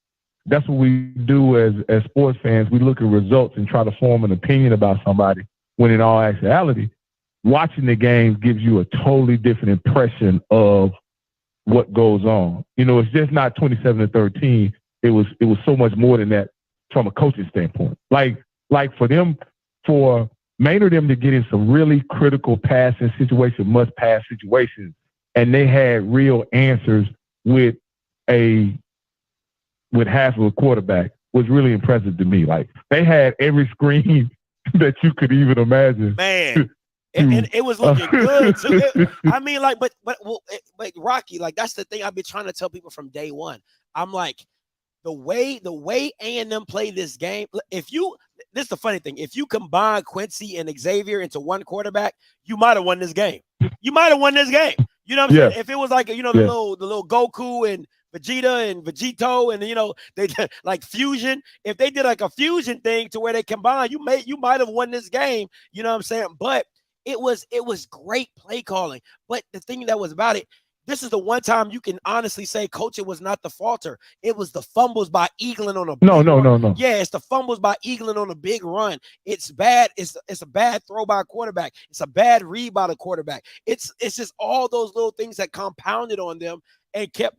that's what we do as sports fans. We look at results and try to form an opinion about somebody, when in all actuality, watching the game gives you a totally different impression of what goes on. It's just not 27-13. It was so much more than that from a coaching standpoint. Like for Maynard them to get in some really critical passing situations, must-pass situations, and they had real answers with half of a quarterback was really impressive to me. Like, they had every screen that you could even imagine. Man. And it was looking good too. But Rocky, like, that's the thing I've been trying to tell people from day one. I'm like, the way A&M played this game. This is the funny thing. If you combine Quincy and Xavier into one quarterback, you might have won this game. You know what I'm saying? If it was like, the little Goku and Vegeta and Vegito, and they did like fusion. If they did like a fusion thing to where they combine, you might have won this game. You know what I'm saying? But it was great play calling. But the thing that was about it, this is the one time you can honestly say coaching was not the falter. It was the fumbles by Eaglin on a big run. Yeah, it's the fumbles by Eaglin on a big run. It's bad. It's a bad throw by a quarterback. It's a bad read by the quarterback. It's just all those little things that compounded on them and kept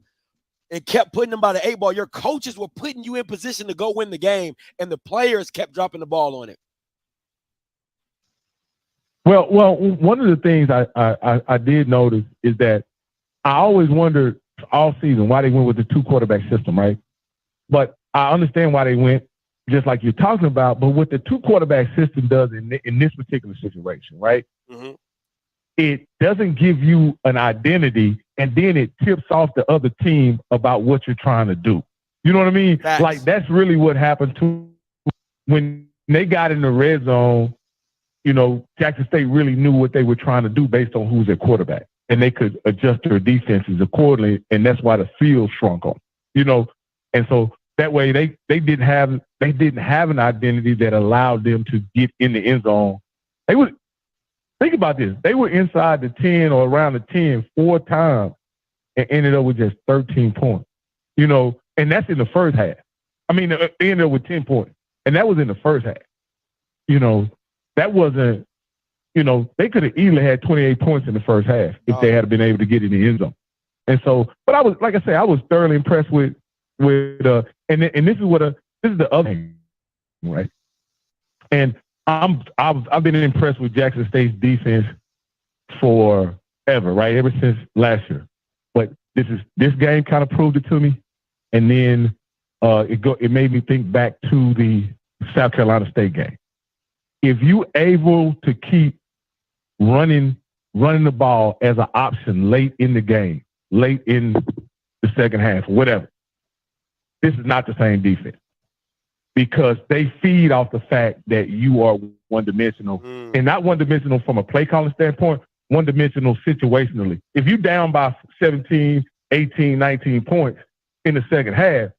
putting them by the 8 ball. Your coaches were putting you in position to go win the game, and the players kept dropping the ball on it. Well, one of the things I did notice is that I always wondered all season why they went with the 2 quarterback system, right? But I understand why they went, just like you're talking about. But what the 2 quarterback system does in this particular situation, right? Mm-hmm. It doesn't give you an identity, and then it tips off the other team about what you're trying to do. You know what I mean? Like that's really what happened to when they got in the red zone. Jackson State really knew what they were trying to do based on who's their quarterback. And they could adjust their defenses accordingly, and that's why the field shrunk on. And so that way they didn't have an identity that allowed them to get in the end zone. They would think about this. They were inside the 10 or around the 10 4 times and ended up with just 13 points. And that's in the first half. I mean, they ended up with 10 points, and that was in the first half. That wasn't. They could have easily had 28 points in the first half if they had been able to get in the end zone. And so, but I was, like I say, I was thoroughly impressed with and this is the other thing, right? And I've been impressed with Jackson State's defense forever, right? Ever since last year. But this game kind of proved it to me. And then it made me think back to the South Carolina State game. If you able to keep running the ball as an option late in the game, late in the second half, whatever, this is not the same defense because they feed off the fact that you are one-dimensional and not one-dimensional from a play calling standpoint, one-dimensional situationally. If you down by 17, 18, 19 points in the second half,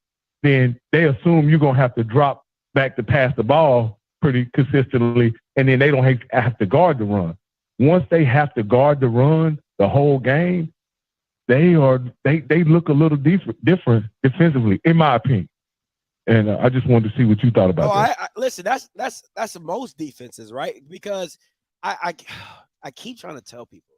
then they assume you're going to have to drop back to pass the ball pretty consistently, and then they don't have to guard the run. Once they have to guard the run the whole game, they look a little different defensively, in my opinion. And I just wanted to see what you thought about that. Listen, that's most defenses, right? Because I keep trying to tell people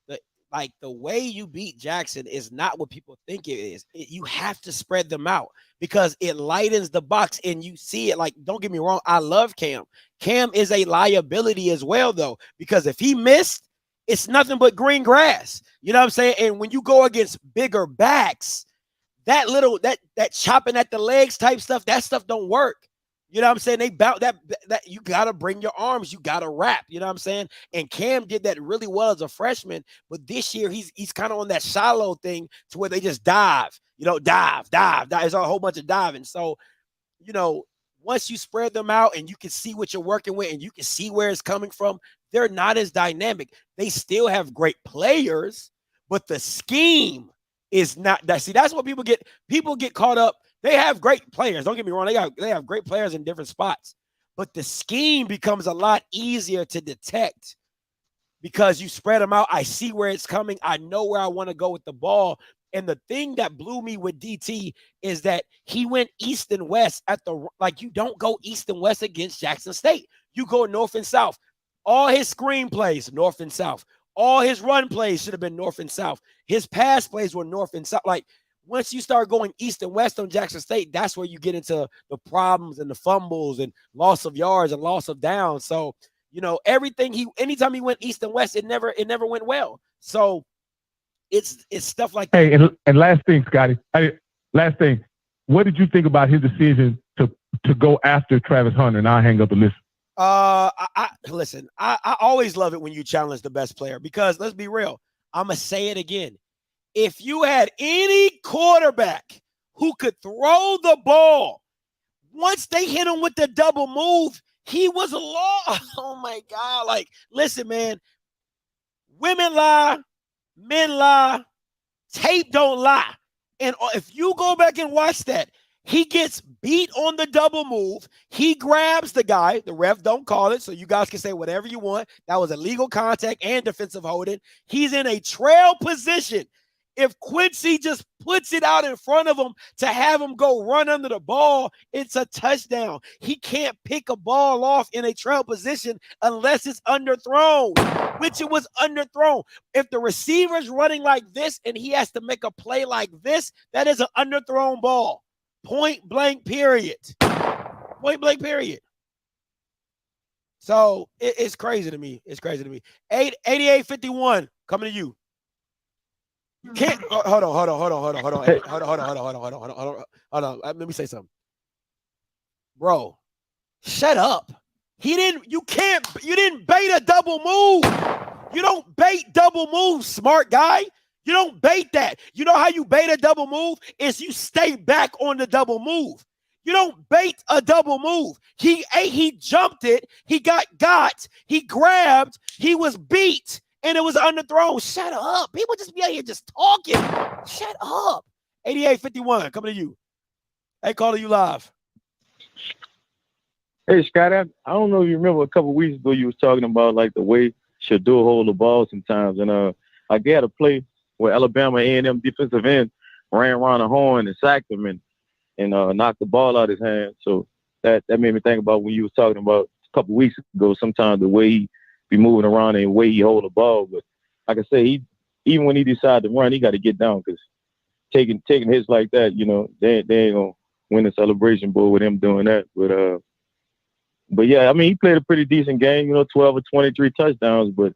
that like the way you beat Jackson is not what people think it is. You have to spread them out because it lightens the box and you see it. Like, don't get me wrong, I love Cam. Cam is a liability as well, though, because if he missed, it's nothing but green grass. You know what I'm saying? And when you go against bigger backs, that chopping at the legs type stuff, that stuff don't work. You know what I'm saying? They bout that you got to bring your arms. You got to wrap. You know what I'm saying? And Cam did that really well as a freshman. But this year, he's kind of on that shallow thing to where they just dive. Dive. There's a whole bunch of diving. So, once you spread them out and you can see what you're working with and you can see where it's coming from, they're not as dynamic. They still have great players, but the scheme is not that. See, that's what people get caught up. They have great players. Don't get me wrong. They have great players in different spots, but the scheme becomes a lot easier to detect because you spread them out. I see where it's coming. I know where I want to go with the ball. And the thing that blew me with DT is that he went east and west you don't go east and west against Jackson State. You go north and south. All his screen plays, north and south. All his run plays should have been north and south. His pass plays were north and south. Like, once you start going east and west on Jackson State, that's where you get into the problems and the fumbles and loss of yards and loss of downs. So, anytime he went east and west, it never went well. So it's stuff like that. Hey, and last thing, Scotty. Last thing. What did you think about his decision to go after Travis Hunter? And I'll hang up and listen. Listen, I always love it when you challenge the best player because let's be real. I'm going to say it again. If you had any quarterback who could throw the ball, once they hit him with the double move, he was lost. Oh, my God. Like, listen, man, women lie, men lie, tape don't lie. And if you go back and watch that, he gets beat on the double move. He grabs the guy. The ref don't call it, so you guys can say whatever you want. That was illegal contact and defensive holding. He's in a trail position. If Quincy just puts it out in front of him to have him go run under the ball, it's a touchdown. He can't pick a ball off in a trail position unless it's underthrown, which it was underthrown. If the receiver's running like this and he has to make a play like this, that is an underthrown ball. Point blank, period. Point blank, period. So it's crazy to me. It's crazy to me. 88-51 coming to you. Can't hold on. Let me say something. Bro, shut up. You didn't bait a double move. You don't bait double moves, smart guy. You don't bait that. You know how you bait a double move? Is you stay back on the double move. You don't bait a double move. He jumped it. He got, he grabbed, he was beat, and it was underthrown. Shut up. People just be out here just talking. Shut up. 88-51, coming to you. Hey, calling you live. Hey, Scott, I don't know if you remember a couple of weeks ago you was talking about like the way Shedeur hold the ball sometimes. And I got a play where Alabama A&M defensive end ran around the horn and sacked him and knocked the ball out of his hand. So that made me think about when you was talking about a couple of weeks ago, sometimes the way he be moving around and the way he hold the ball. But like I say, even when he decided to run, he got to get down because taking hits like that, you know, they ain't going to win the Celebration Bowl with him doing that. But yeah, I mean, he played a pretty decent game, you know, 12 or 23 touchdowns. But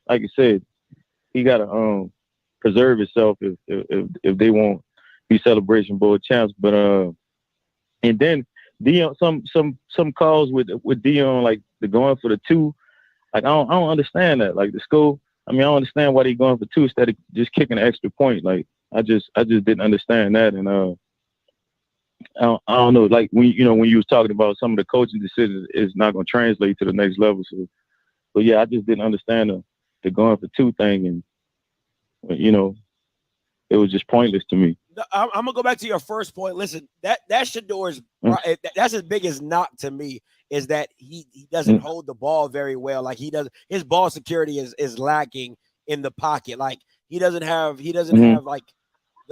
like I said, he got to preserve himself if they won't be Celebration Bowl champs. But and then Deion, some calls with Deion, like the going for the two, like I don't understand that. Like the school, I mean, I don't understand why they going for two instead of just kicking an extra point. Like I just didn't understand that. And I don't know, like when you was talking about some of the coaching decisions is not going to translate to the next level. So, but yeah, I just didn't understand the going for two thing, and you know, it was just pointless to me. I'm gonna go back to your first point. Listen, that Shedeur's that's his biggest knock to me is that he doesn't hold the ball very well. Like his ball security is lacking in the pocket. Like he doesn't have like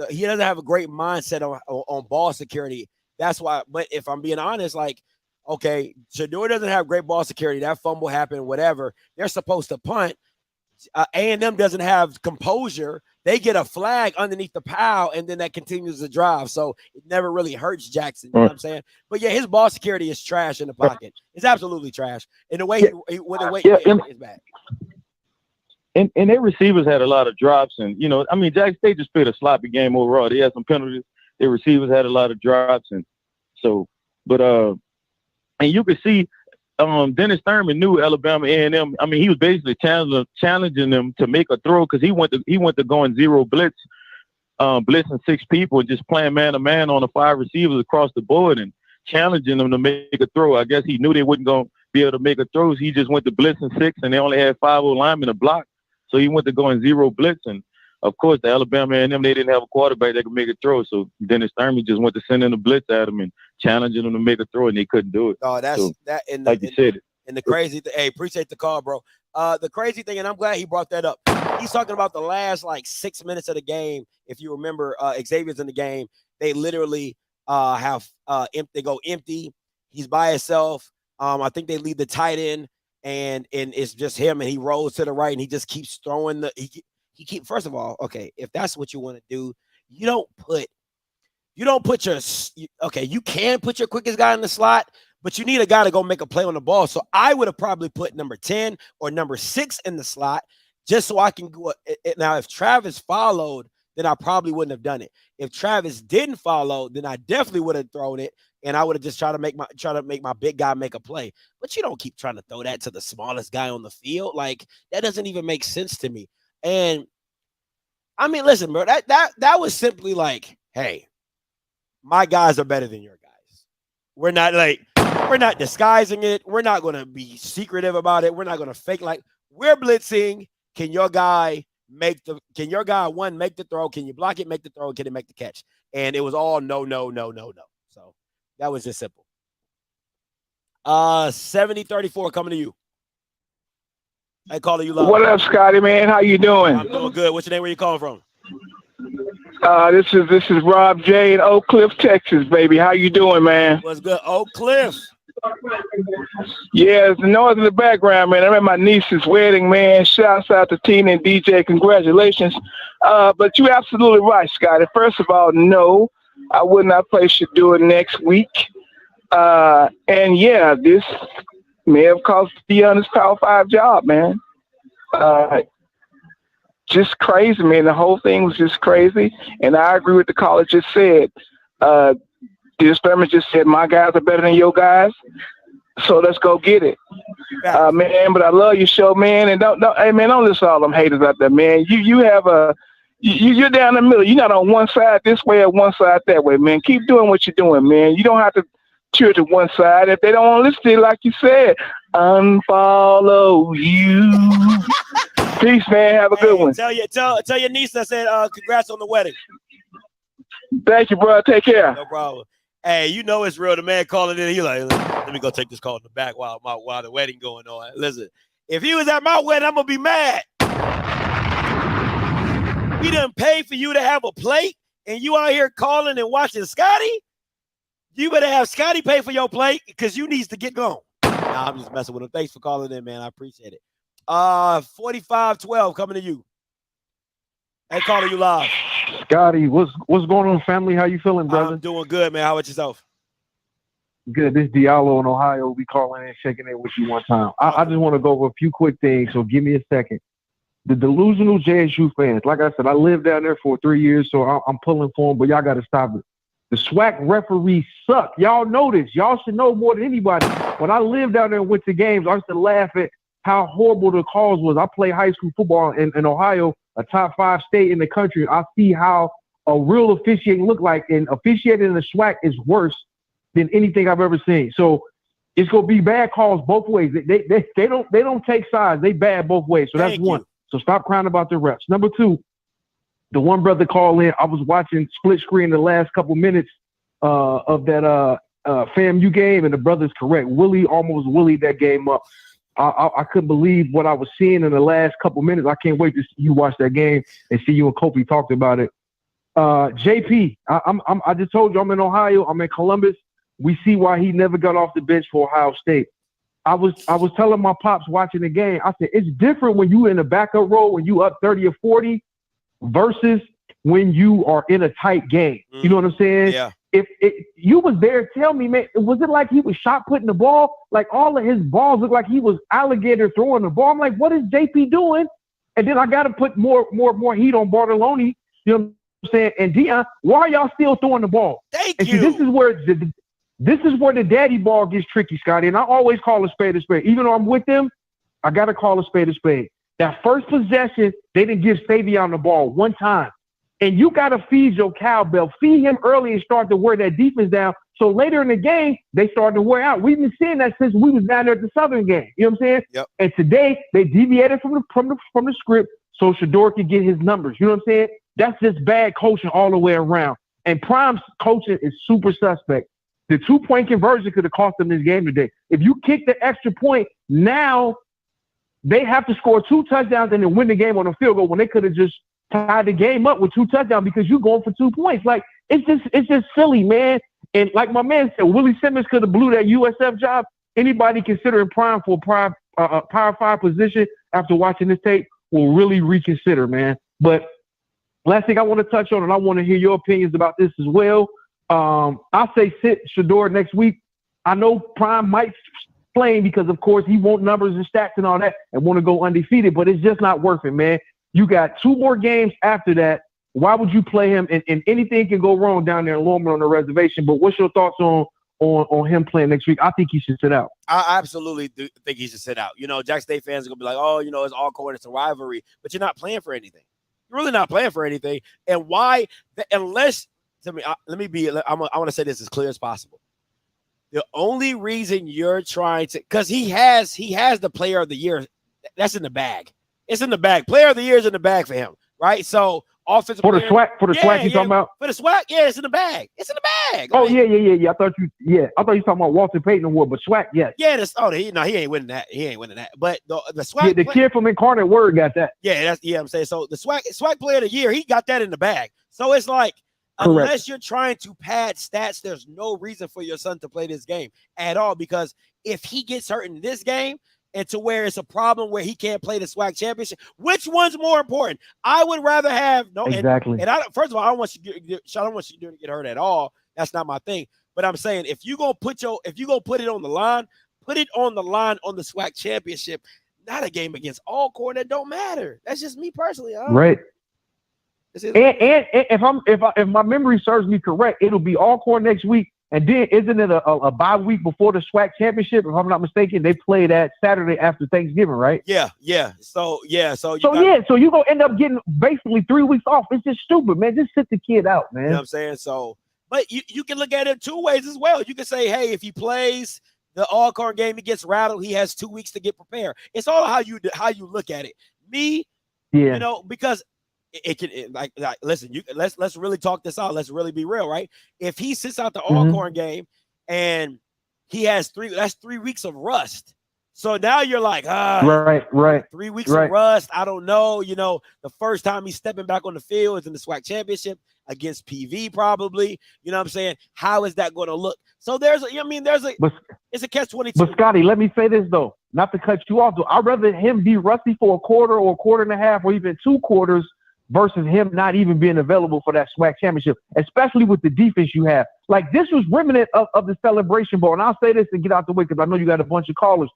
he doesn't have a great mindset on ball security. That's why. But if I'm being honest, like, okay, Shedeur doesn't have great ball security. That fumble happened, whatever. They're supposed to punt. A&M doesn't have composure. They get a flag underneath the pile, and then that continues the drive. So it never really hurts Jackson. You know what I'm saying? But yeah, his ball security is trash in the pocket. It's absolutely trash. And the way is bad. And their receivers had a lot of drops, and you know, I mean, Jackson State just played a sloppy game overall. They had some penalties. Their receivers had a lot of drops, and so, but and you could see, Dennis Thurman knew Alabama A&M. I mean, he was basically challenging them to make a throw because he went to going zero blitz, blitzing 6 people and just playing man to man on the 5 receivers across the board and challenging them to make a throw. I guess he knew they wasn't going to be able to make a throw. He just went to blitzing 6, and they only had 5 linemen to block. So he went to going zero blitz, and of course, the Alabama A&M, they didn't have a quarterback that could make a throw. So Dennis Thurman just went to sending a blitz at him and challenging them to make a throw, and they couldn't do it. Oh, that's so, that. And like you said. And the crazy thing, hey, appreciate the call, bro. The crazy thing, and I'm glad he brought that up. He's talking about the last like 6 minutes of the game. If you remember, Xavier's in the game. They literally they go empty. He's by himself. I think they leave the tight end, and it's just him, and he rolls to the right, and he just keeps throwing first of all, okay, if that's what you want to do, you can put your quickest guy in the slot, but you need a guy to go make a play on the ball. So I would have probably put number 10 or number 6 in the slot just so I can go. Now, if Travis followed, then I probably wouldn't have done it. If Travis didn't follow, then I definitely would have thrown it, and I would have just tried to make my big guy make a play. But you don't keep trying to throw that to the smallest guy on the field. Like, that doesn't even make sense to me. And I mean, listen, bro, that was simply like, hey, my guys are better than your guys. We're not disguising it. We're not going to be secretive about it. We're not going to fake like we're blitzing. Can your guy can your guy one make the throw? Can you block it, make the throw, can he make the catch? And it was all no. So that was just simple. 70-34 coming to you. Hey, caller, you live. What up, Scotty, man? How you doing? I'm doing good. What's your name? Where you calling from? This is Rob J in Oak Cliff, Texas, baby. How you doing, man? What's good? Oak Cliff. Yeah, it's the noise in the background, man. I'm at my niece's wedding, man. Shouts out to Tina and DJ. Congratulations. But you're absolutely right, Scotty. First of all, no, I would not play Shedeur next week. And yeah, this may have cost Deion his Power 5 job, man. Just crazy, man. The whole thing was just crazy. And I agree with the caller just said. The experiment just said, my guys are better than your guys. So let's go get it. Man, but I love your show, man. And hey, man, don't listen to all them haters out there, man. You're down the middle. You're not on one side this way or one side that way, man. Keep doing what you're doing, man. You don't have to cheer to one side. If they don't want to listen to you, like you said, unfollow you. Peace, man. Have a good one. Tell your niece I said congrats on the wedding. Thank you, bro. Take care. No problem. Hey, you know it's real. The man calling in, he like, let me go take this call in the back while the wedding going on. Listen, if he was at my wedding, I'm gonna be mad. We done paid for you to have a plate, and you out here calling and watching Scotty. You better have Scotty pay for your plate because you needs to get going. Nah, I'm just messing with him. Thanks for calling in, man. I appreciate it. 45-12 coming to you. Hey, caller, you live. Scotty, what's going on, family? How you feeling, brother? I'm doing good, man. How about yourself? Good. This Diallo in Ohio. We calling in, shaking it with you one time. I just want to go over a few quick things, so give me a second. The delusional JSU fans, like I said, I lived down there for 3 years, so I'm pulling for them, but y'all got to stop it. The SWAC referees suck. Y'all know this. Y'all should know more than anybody. When I lived down there and went to games, I used to laugh at how horrible the calls was. I played high school football in Ohio, a top 5 state in the country. I see how a real officiating look like, and officiating in the SWAC is worse than anything I've ever seen. So it's gonna be bad calls both ways. They don't take sides. They bad both ways. So that's one. So stop crying about the refs. Number two, the one brother called in. I was watching split screen the last couple minutes of that FAMU game, and the brother's correct. Willie almost willied that game up. I couldn't believe what I was seeing in the last couple minutes. I can't wait to see you watch that game and see you and Kofi talked about it. JP, I just told you I'm in Ohio. I'm in Columbus. We see why he never got off the bench for Ohio State. I was telling my pops watching the game, I said, it's different when you in the backup role, when you up 30 or 40 versus when you are in a tight game. You know what I'm saying? Yeah. If you was there, tell me, man, was it like he was shot putting the ball? Like all of his balls look like he was alligator throwing the ball. I'm like, what is JP doing? And then I got to put more heat on Bartoloni. You know what I'm saying? And Deion, why are y'all still throwing the ball? Thank you. See, this is where the daddy ball gets tricky, Scotty. And I always call a spade a spade. Even though I'm with them, I got to call a spade a spade. That first possession, they didn't give Savion the ball one time. And you got to feed your cowbell. Feed him early and start to wear that defense down. So later in the game, they started to wear out. We've been seeing that since we was down there at the Southern game. You know what I'm saying? Yep. And today, they deviated from the script so Shedeur could get his numbers. You know what I'm saying? That's just bad coaching all the way around. And Prime's coaching is super suspect. The 2-point conversion could have cost them this game today. If you kick the extra point, now they have to score 2 touchdowns and then win the game on a field goal when they could have just tied the game up with 2 touchdowns because you're going for 2 points. Like, it's just silly, man. And like my man said, Willie Simmons could have blew that USF job. Anybody considering Prime for a Power 5 position after watching this tape will really reconsider, man. But last thing I want to touch on, and I want to hear your opinions about this as well. I'll say sit Shedeur next week. I know Prime might play because, of course, he wants numbers and stats and all that and want to go undefeated, but it's just not worth it, man. You got 2 more games after that. Why would you play him? And anything can go wrong down there in Longman on the reservation. But what's your thoughts on him playing next week? I think he should sit out. I absolutely do think he should sit out. You know, Jack State fans are going to be like, oh, you know, it's all court, it's a rivalry. But you're not playing for anything. You're really not playing for anything. And why? Unless – I want to say this as clear as possible. The only reason you're trying to – because he has the player of the year. That's in the bag. It's in the bag. Player of the year is in the bag for him, right? So offensive For the player, SWAC, you talking about? For the SWAC, yeah, it's in the bag. It's in the bag. Oh, yeah. I thought you talking about Walter Payton Award, but SWAC, yes. Yeah, he ain't winning that. He ain't winning that. But the SWAC, Yeah, the kid from Incarnate Word got that. Yeah, I'm saying. So the SWAC player of the year, he got that in the bag. So it's like, Correct. Unless you're trying to pad stats, there's no reason for your son to play this game at all. Because if he gets hurt in this game, and to where it's a problem where he can't play the SWAC championship, which one's more important? I would rather have exactly. And first of all, I don't want you to get hurt at all. That's not my thing. But I'm saying if you're gonna put it on the line, put it on the line on the SWAC championship, not a game against Alcorn that don't matter. That's just me personally. Right. And if my memory serves me correct, it'll be Alcorn next week. And then isn't it a bye week before the SWAC championship? If I'm not mistaken, they play that Saturday after Thanksgiving, right? Yeah. So you're gonna end up getting basically 3 weeks off. It's just stupid, man. Just sit the kid out, man. You know what I'm saying? So, but you can look at it two ways as well. You can say, hey, if he plays the Alcorn game, he gets rattled, he has 2 weeks to get prepared. It's all how you look at it. Because listen, let's really talk this out. Let's really be real, right? If he sits out the Alcorn game and he has 3 weeks of rust. So now you're like, right. 3 weeks of rust. I don't know. The first time he's stepping back on the field is in the SWAC championship against PV, probably. You know what I'm saying? How is that going to look? So it's a catch-22. But Scotty, let me say this though, not to cut you off though. I'd rather him be rusty for a quarter or a quarter and a half or even 2 quarters versus him not even being available for that SWAC championship, especially with the defense you have. Like, this was remnant of the Celebration Bowl. And I'll say this and get out the way because I know you got a bunch of callers.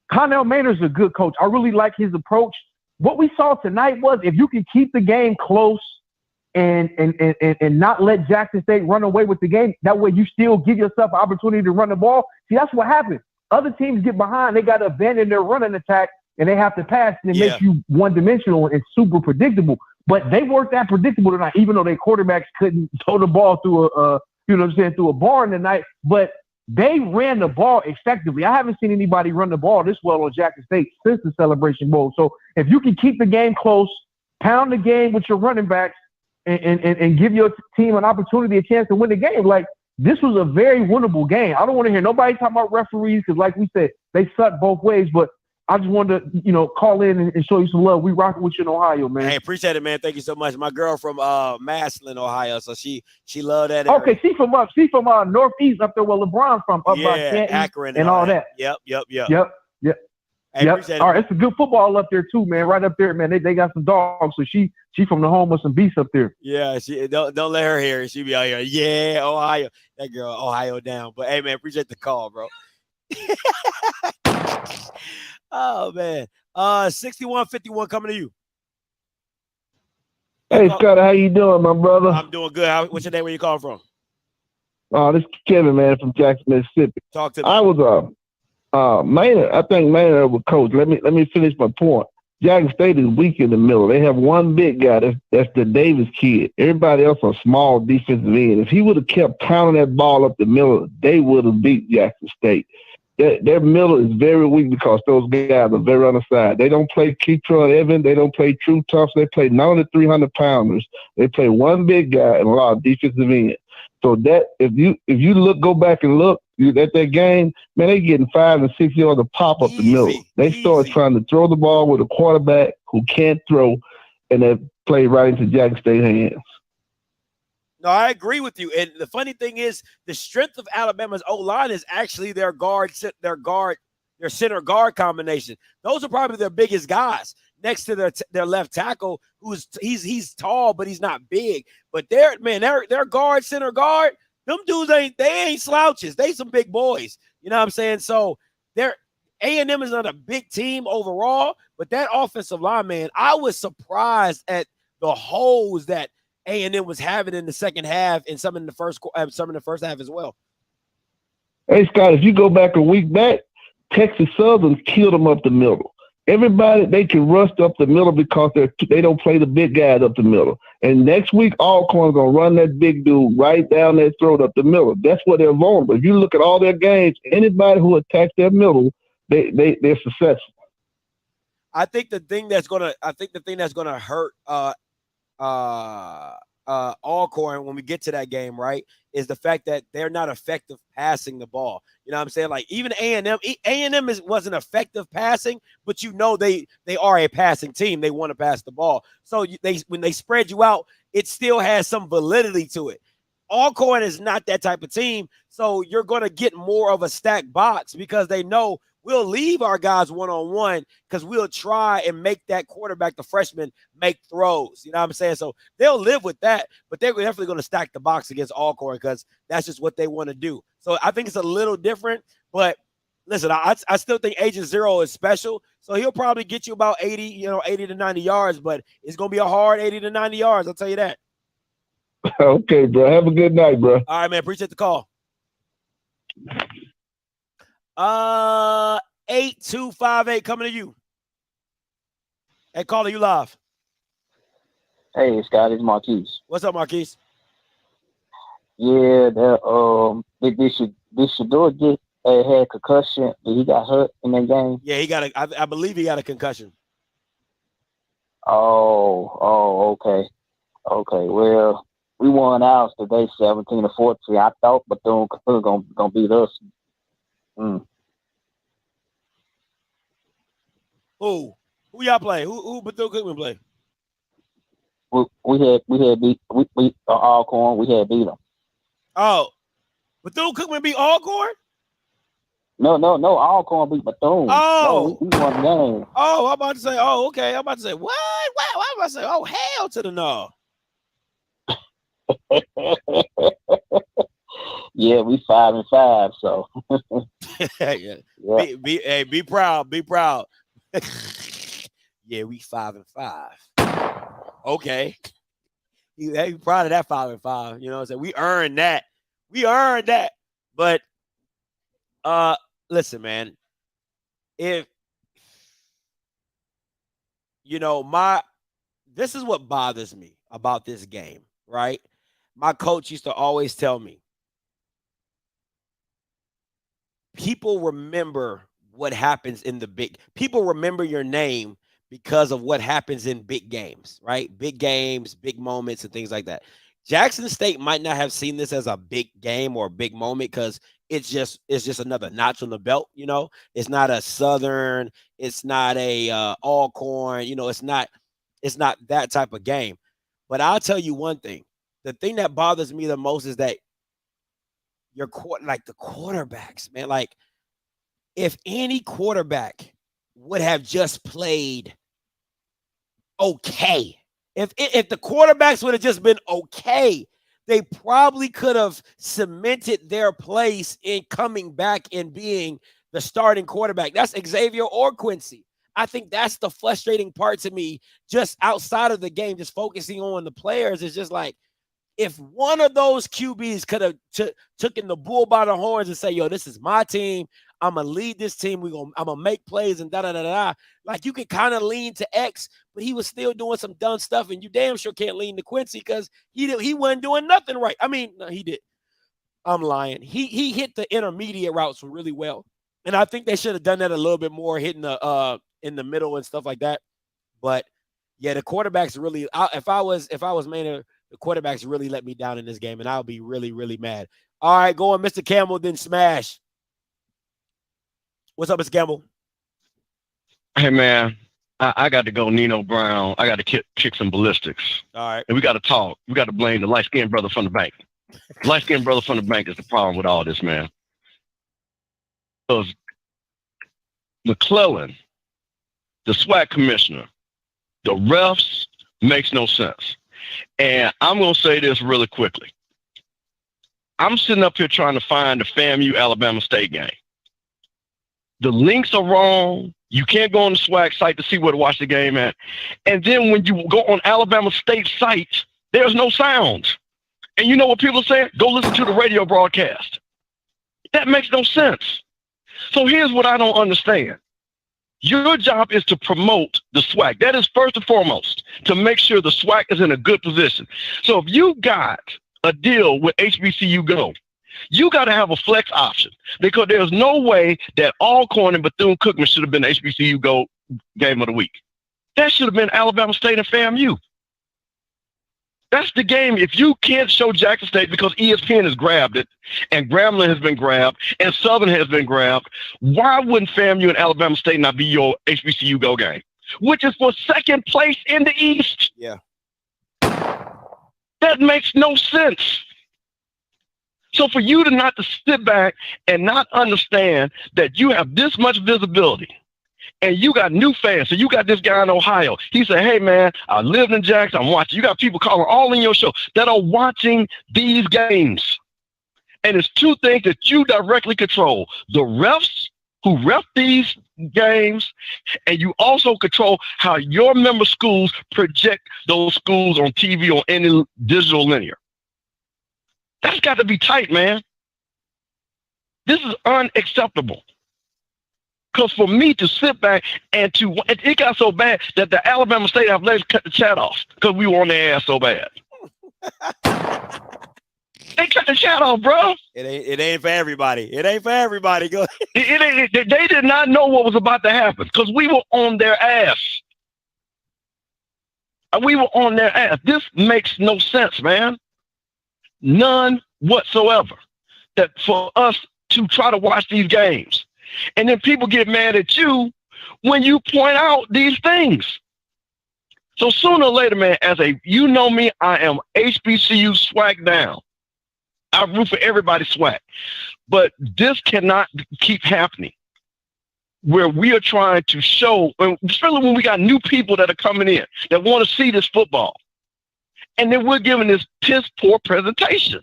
Connell Maynard's a good coach. I really like his approach. What we saw tonight was if you can keep the game close and not let Jackson State run away with the game, that way you still give yourself an opportunity to run the ball. See, that's what happens. Other teams get behind. They got to abandon their running attack, and they have to pass, and it makes you one-dimensional and super predictable. But they weren't that predictable tonight, even though their quarterbacks couldn't throw the ball through through a barn tonight. But they ran the ball effectively. I haven't seen anybody run the ball this well on Jackson State since the Celebration Bowl. So if you can keep the game close, pound the game with your running backs, and give your team an opportunity, a chance to win the game, like, this was a very winnable game. I don't want to hear nobody talking about referees because, like we said, they suck both ways. But I just wanted to, call in and show you some love. We rocking with you in Ohio, man. Hey, appreciate it, man. Thank you so much. My girl from Massillon, Ohio, so she loved that area. Okay, she's from Northeast up there where LeBron's from, up by Canton, Akron and all that. Yep. Hey, all right, it's a good football up there too, man. Right up there, man. They got some dogs, so she from the home of some beasts up there. Yeah, she don't let her hear it. She be out here. Yeah, Ohio. That girl, Ohio down. But hey, man, appreciate the call, bro. Oh man, 6151 coming to you. Hey Scott, how you doing, my brother? I'm doing good. What's your name? Where you calling from? This is Kevin, man, from Jackson, Mississippi. Talk to me. I was Maynard. I think Maynard was coach. Let me finish my point. Jackson State is weak in the middle. They have one big guy. That's the Davis kid. Everybody else are small defensive end. If he would have kept pounding that ball up the middle, they would have beat Jackson State. Their middle is very weak because those guys are very undersized. They don't play Keytron Evans. They don't play true toughs. They play none of the 300-pounders. They play one big guy and a lot of defensive ends. So that if you go back and look at that game, man, they getting 5 and 6 yards of pop up the middle. They start trying to throw the ball with a quarterback who can't throw, and they play right into Jackson State hands. No, I agree with you. And the funny thing is, the strength of Alabama's O-line is actually their center guard combination. Those are probably their biggest guys next to their left tackle, he's tall, but he's not big. But their guard, center guard, them dudes ain't slouches. They some big boys. You know what I'm saying? So A&M is not a big team overall, but that offensive line, man, I was surprised at the holes that A&M was having in the second half and some in the first half as well. Hey, Scott, if you go back a week back, Texas Southern killed them up the middle. Everybody, they can rust up the middle because they don't play the big guys up the middle. And next week, Alcorn's going to run that big dude right down their throat up the middle. That's where they're vulnerable. If you look at all their games, anybody who attacks their middle, they're successful. I think the thing that's gonna hurt Alcorn when we get to that game, right, is the fact that they're not effective passing the ball. You know what I'm saying? Like even A&M wasn't effective passing, but you know they are a passing team. They want to pass the ball. So when they spread you out, it still has some validity to it. Alcorn is not that type of team, so you're going to get more of a stacked box because they know we'll leave our guys one-on-one because we'll try and make that quarterback, the freshman, make throws. You know what I'm saying? So they'll live with that, but they're definitely going to stack the box against Alcorn because that's just what they want to do. So I think it's a little different, but listen, I still think Agent Zero is special, so he'll probably get you about 80 to 90 yards, but it's going to be a hard 80 to 90 yards, I'll tell you that. Okay, bro. Have a good night, bro. All right, man. Appreciate the call. 8258 coming to you. Hey, caller, you live. Hey, Scott, it's Marquise. What's up, Marquise? Yeah, did Shedeur get had concussion? Did he got hurt in that game? Yeah, he got I believe he got a concussion. Oh, okay. Well, we won ours today, 17-14. I thought Bethune gonna beat us. Who y'all play? Who Bethune-Cookman play? We had beat Alcorn. We had beat them. Oh, Bethune-Cookman beat Alcorn? No. Alcorn beat Bethune. Oh, no, we won the game. Oh, I'm about to say. Oh, okay. I'm about to say what? Why am I about to say? Oh, hell to the no. Yeah, we 5-5. So yeah. Be proud. Be proud. Yeah, we 5-5. Okay. Be proud of that 5-5. You know what I'm saying? We earned that. But listen, man. If this is what bothers me about this game, right? My coach used to always tell me, people remember what happens in people remember your name because of what happens in big games, right? Big games, big moments, and things like that. Jackson State might not have seen this as a big game or a big moment because it's just another notch on the belt, you know. It's not a Southern, it's not a Alcorn, you know, it's not that type of game. But I'll tell you one thing. The thing that bothers me the most is that the quarterbacks, man. Like, if any quarterback would have just played okay, if the quarterbacks would have just been okay, they probably could have cemented their place in coming back and being the starting quarterback. That's Xavier or Quincy. I think that's the frustrating part to me, just outside of the game, just focusing on the players. Is just like, if one of those QBs could have taken the bull by the horns and say, yo, this is my team. I'm going to lead this team. I'm going to make plays and da-da-da-da. Like, you could kind of lean to X, but he was still doing some dumb stuff, and you damn sure can't lean to Quincy because he wasn't doing nothing right. I mean, no, he did. I'm lying. He hit the intermediate routes really well, and I think they should have done that a little bit more, hitting the in the middle and stuff like that. But, yeah, the quarterbacks really – if I was Maynard, the quarterbacks really let me down in this game, and I'll be really, really mad. All right, going Mr. Campbell, then Smash. What's up, Mr. Campbell? Hey, man, I got to go Nino Brown. I got to kick some ballistics. All right. And we got to talk. We got to blame the light-skinned brother from the bank. Light-skinned brother from the bank is the problem with all this, man. Because McClellan, the SWAC commissioner, the refs, makes no sense. And I'm going to say this really quickly. I'm sitting up here trying to find the FAMU Alabama State game. The links are wrong. You can't go on the SWAC site to see where to watch the game at. And then when you go on Alabama State site, there's no sounds. And you know what people are saying? Go listen to the radio broadcast. That makes no sense. So here's what I don't understand. Your job is to promote the SWAC. That is first and foremost, to make sure the SWAC is in a good position. So if you got a deal with HBCU Go, you got to have a flex option, because there's no way that Alcorn and Bethune-Cookman should have been HBCU Go game of the week. That should have been Alabama State and FAMU. That's the game. If you can't show Jackson State because ESPN has grabbed it and Grambling has been grabbed and Southern has been grabbed, why wouldn't FAMU and Alabama State not be your HBCU Go game, which is for second place in the East? Yeah. That makes no sense. So for you to not to sit back and not understand that you have this much visibility and you got new fans. So you got this guy in Ohio. He said, hey, man, I lived in Jackson. I'm watching. You got people calling all in your show that are watching these games. And it's two things that you directly control. The refs who ref these games, and you also control how your member schools project those schools on TV or any digital linear. That's got to be tight, man. This is unacceptable. Because for me to sit back and it got so bad that the Alabama State Athletics cut the chat off because we were on their ass so bad. They cut the chat off, bro. It ain't for everybody. It ain't for everybody. Go ahead. They did not know what was about to happen because we were on their ass. We were on their ass. This makes no sense, man. None whatsoever. That for us to try to watch these games. And then people get mad at you when you point out these things. So sooner or later, man, you know me, I am HBCU SWAC down. I root for everybody SWAC. But this cannot keep happening where we are trying to show, especially when we got new people that are coming in that want to see this football. And then we're giving this piss poor presentation.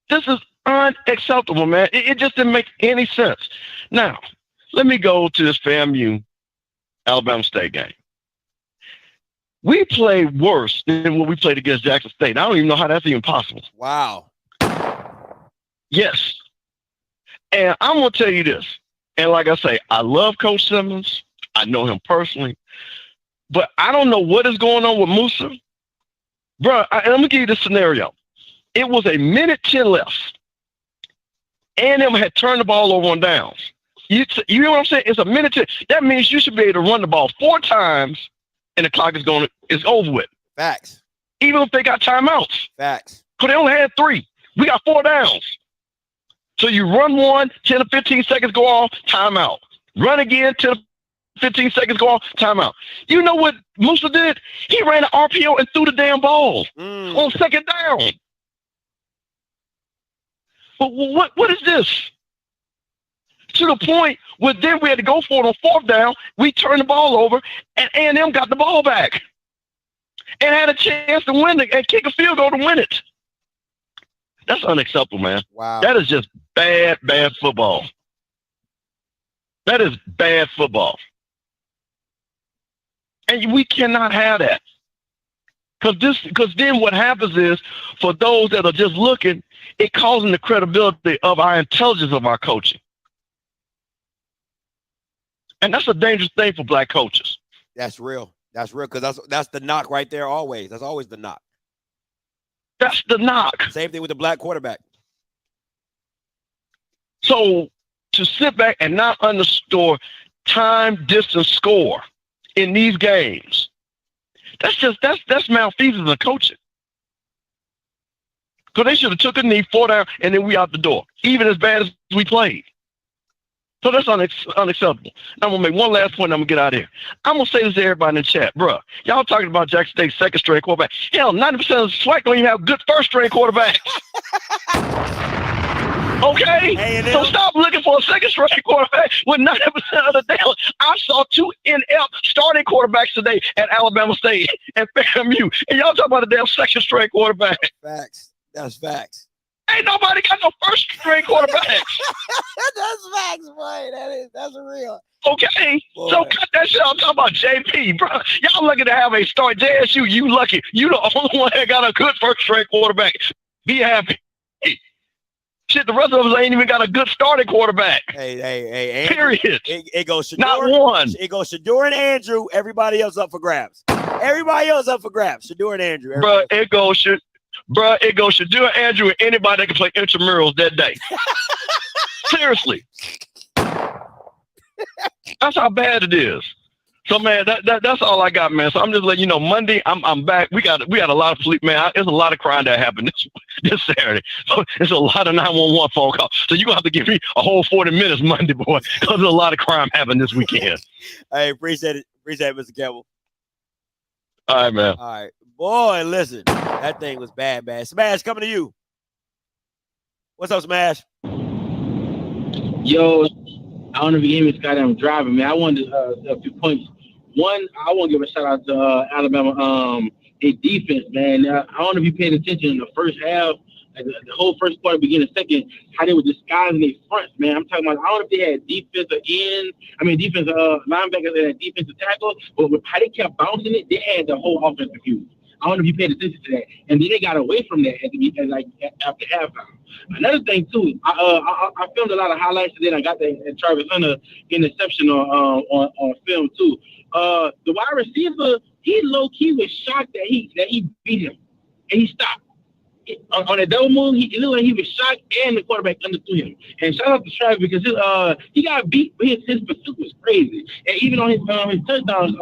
This is unacceptable, man. It just didn't make any sense. Now, let me go to this FAMU Alabama State game. We played worse than what we played against Jackson State. I don't even know how that's even possible. Wow. Yes. And I'm going to tell you this. And like I say, I love Coach Simmons. I know him personally. But I don't know what is going on with Musa. Bro, I'm going to give you this scenario. It was a minute 10 left. A&M had turned the ball over on downs. You know what I'm saying? It's a minute 10. That means you should be able to run the ball 4 times and the clock is over with. Facts. Even if they got timeouts. Facts. Because they only had 3. We got 4 downs. So you run one, 10 or 15 seconds go off, timeout. Run again, 10 or 15 seconds go off, timeout. You know what Musa did? He ran an RPO and threw the damn ball on second down. But what is this? To the point where then we had to go for it on 4th down. We turned the ball over, and A&M got the ball back and had a chance to win it and kick a field goal to win it. That's unacceptable, man. Wow. That is just bad football. That is bad football. And we cannot have that. Because then what happens is, for those that are just looking, it causing the credibility of our intelligence of our coaching. And that's a dangerous thing for black coaches. That's real. That's real, because that's the knock right there always. That's always the knock. That's the knock. Same thing with the black quarterback. So to sit back and not underscore time, distance, score in these games, that's malfeasance of coaching. Because they should have took a knee, 4 down, and then we out the door, even as bad as we played. So that's unacceptable. Now, I'm going to make one last point, and I'm going to get out of here. I'm going to say this to everybody in the chat. Bruh, y'all talking about Jackson State's second-string quarterback. Hell, 90% of the SWAC don't even have good first-string quarterbacks. Okay? So stop looking for a second-string quarterback with 90% of the talent. I saw 2 NF starting quarterbacks today at Alabama State and FAMU. And y'all talking about a damn second-string quarterback. Facts. That's facts. Ain't nobody got no first-string quarterbacks. That's facts, boy. That's real. Okay, boy. So cut that shit. I'm talking about JP, bro. Y'all lucky to have a start. JSU, you lucky. You the only one that got a good first-string quarterback. Be happy. Shit, the rest of us ain't even got a good starting quarterback. Hey. Period. It goes Shedeur, not one. It goes Shedeur and Andrew. Everybody else up for grabs. Everybody else up for grabs. Shedeur and Andrew. Bro, it goes Shedeur, Andrew, and anybody that can play intramurals that day. Seriously. That's how bad it is. So man, that's all I got, man. So I'm just letting you know. Monday, I'm back. We got a lot of sleep, man. There's a lot of crime that happened this Saturday. So it's a lot of 911 phone calls. So you gonna have to give me a whole 40 minutes Monday, boy, because there's a lot of crime happened this weekend. Hey, appreciate it, Mr. Campbell. All right, man. All right, boy. Listen, that thing was bad, man. Smash, coming to you. What's up, Smash? Yo, I don't know if you gave me Scott. I'm driving, man. I wanted a few points. One, I want to give a shout out to Alabama, their defense, man. I don't know if you paid attention in the first half, like the whole first quarter, beginning second, how they were disguising their fronts, man. I'm talking about, I don't know if they had defensive linebackers and defensive tackle, but with how they kept bouncing it, they had the whole offense confused. I don't know if you paid attention to that. And then they got away from that after halftime. Another thing too, I filmed a lot of highlights today. I got the Travis Hunter interception on film too. The wide receiver, he low key was shocked that he beat him, and he stopped. On a double move, it looked like he was shocked, and the quarterback underthrew him. And shout out to Travis because he got beat, but his pursuit was crazy. And even on his touchdowns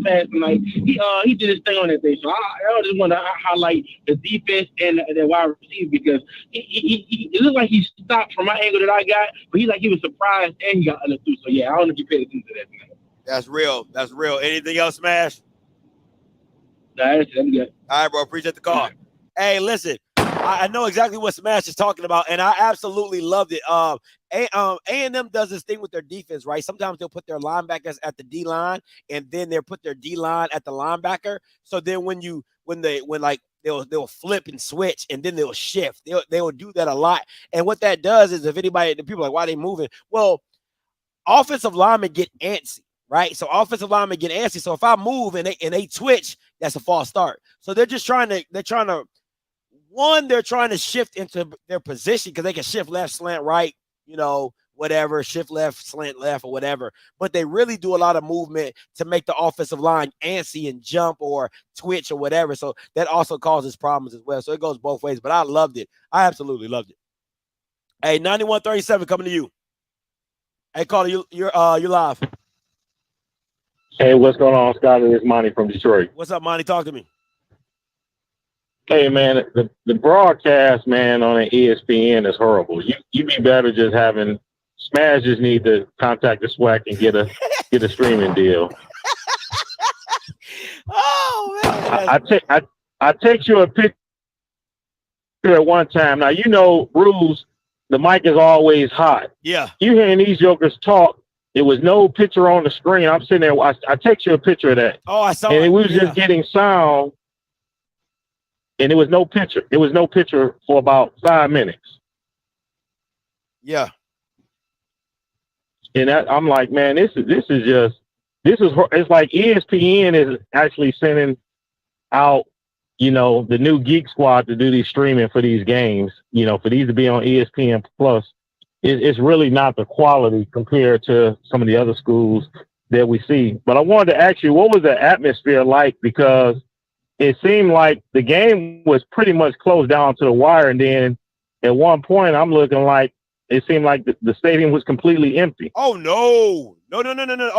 pass tonight, he did his thing on that day. So I just want to highlight the defense and the wide receiver because it looked like he stopped from my angle that I got, but he was surprised and he got underthrew. So yeah, I don't know if you paid attention to that tonight. That's real. That's real. Anything else, Smash? That's good. All right, bro. Appreciate the call. Hey, listen, I know exactly what Smash is talking about, and I absolutely loved it. A&M does this thing with their defense, right? Sometimes they'll put their linebackers at the D line, and then they'll put their D line at the linebacker. So then when they'll flip and switch, and then they'll shift. They'll do that a lot. And what that does is, if anybody, the people are like, why are they moving? Well, offensive linemen get antsy. Right, so offensive linemen get antsy. So if I move and they twitch, that's a false start. So they're trying to shift into their position because they can shift left, slant right, whatever, shift left, slant left, or whatever. But they really do a lot of movement to make the offensive line antsy and jump or twitch or whatever. So that also causes problems as well. So it goes both ways. But I loved it. I absolutely loved it. Hey, 9137 coming to you. Hey, Carter, you're live. Hey, what's going on, Scott? It's Monty from Detroit. What's up, Monty? Talk to me. Hey, man, the broadcast, man, on an ESPN is horrible. You be better just having Smash just need to contact the SWAC and get a streaming deal. Oh man! I text you a picture at one time. Now rules. The mic is always hot. Yeah. You hearing these jokers talk. There was no picture on the screen. I'm sitting there. I text you a picture of that. Oh, I saw it. And we was just getting sound, and there was no picture. There was no picture for about 5 minutes. Yeah. And I'm like, man, it's like ESPN is actually sending out, the new Geek Squad to do these streaming for these games. For these to be on ESPN Plus. It's really not the quality compared to some of the other schools that we see. But I wanted to ask you, what was the atmosphere like? Because it seemed like the game was pretty much closed down to the wire. And then at one point, I'm looking like it seemed like the stadium was completely empty. Oh, no.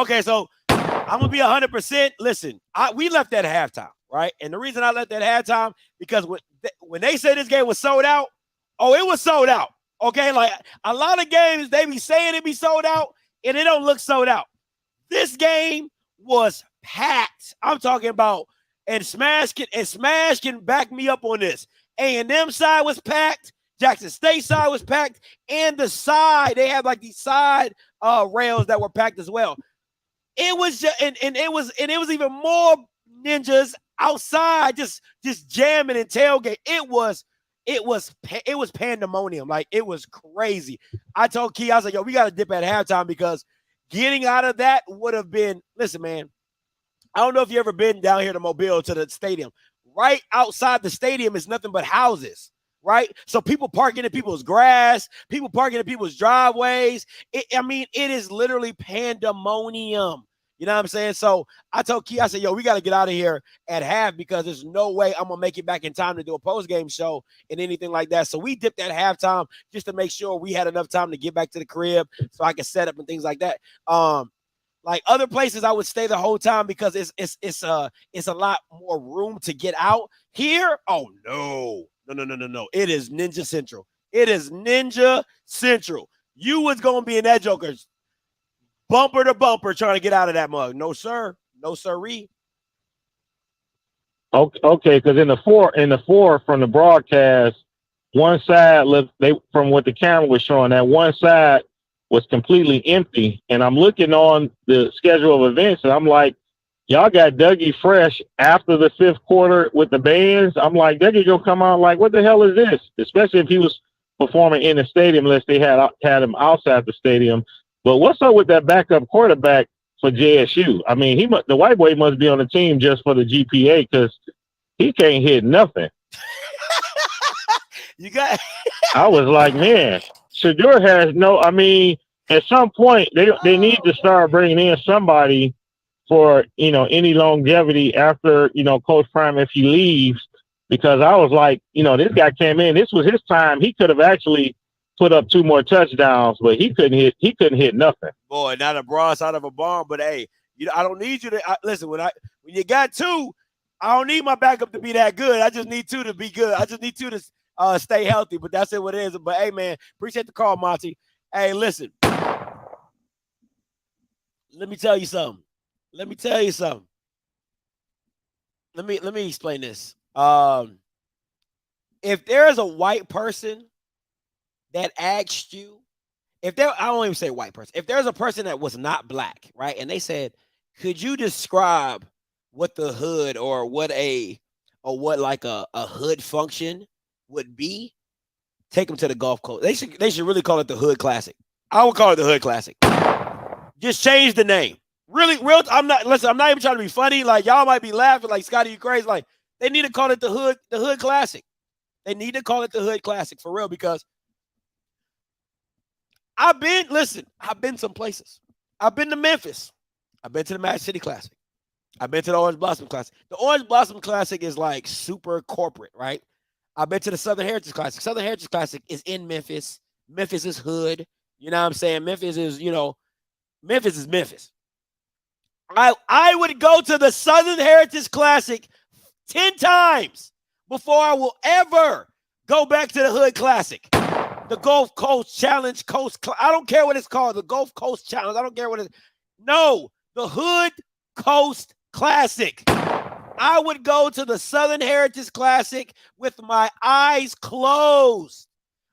Okay, so I'm going to be 100%. Listen, we left at halftime, right? And the reason I left at halftime, because when they said this game was sold out, it was sold out. Okay, like a lot of games, they be saying it be sold out, and it don't look sold out. This game was packed. I'm talking about, and Smash can back me up on this. A&M side was packed, Jackson State side was packed, and the side, they had like these side rails that were packed as well. It was just, and it was even more ninjas outside just jamming and tailgate. It was pandemonium. Like, it was crazy. I told Key, I was like, yo, we got to dip at halftime because getting out of that would have been, listen, man, I don't know if you ever been down here to Mobile to the stadium. Right outside the stadium is nothing but houses, right? So people parking in people's grass, people parking in people's driveways. It is literally pandemonium. You know what I'm saying? So I told Key, I said, yo, we got to get out of here at half because there's no way I'm going to make it back in time to do a post-game show and anything like that. So we dipped at halftime just to make sure we had enough time to get back to the crib so I could set up and things like that. Like other places, I would stay the whole time because it's a lot more room to get out. Here, oh no. It is Ninja Central. It is Ninja Central. You was gonna be in that joker's bumper to bumper trying to get out of that mug. No, sir. No, sirree. Okay, because in the four from the broadcast, one side from what the camera was showing, that one side was completely empty. And I'm looking on the schedule of events, and I'm like, y'all got Dougie Fresh after the 5th quarter with the bands. I'm like, Dougie gonna come out like, what the hell is this? Especially if he was performing in the stadium, unless they had him outside the stadium. But what's up with that backup quarterback for JSU? I mean, the white boy must be on the team just for the GPA because he can't hit nothing. I was like, man, Shedeur has no. I mean, at some point they need to start bringing in somebody for any longevity after Coach Prime if he leaves, because I was like, this guy came in. This was his time. He could have actually put up 2 more touchdowns, but he couldn't hit nothing. Boy, not a broadside of a barn, but hey, I don't need you to listen. When you got 2, I don't need my backup to be that good. I just need 2 to be good. I just need 2 to stay healthy. But that's what it is. But hey, man, appreciate the call, Monty. Hey, listen. Let me tell you something. Let me explain this. If there is a white person that asked you, I don't even say white person. If there's a person that was not black, right, and they said, could you describe what the hood or what a hood function would be? Take them to the Gulf Coast. They should really call it the Hood Classic. I would call it the Hood Classic. Just change the name. Really, real. I'm not even trying to be funny. Like, y'all might be laughing, like, Scotty, you crazy. Like, they need to call it the Hood Classic. They need to call it the Hood Classic for real, because I've been some places. I've been to Memphis. I've been to the Magic City Classic. I've been to the Orange Blossom Classic. The Orange Blossom Classic is like super corporate, right? I've been to the Southern Heritage Classic. Southern Heritage Classic is in Memphis. Memphis is hood. You know what I'm saying? Memphis is Memphis. I would go to the Southern Heritage Classic 10 times before I will ever go back to the Hood Classic. The Gulf Coast Challenge I don't care what it's called. The Gulf Coast Challenge. I don't care what it is. No, the Hood Coast Classic. I would go to the Southern Heritage Classic with my eyes closed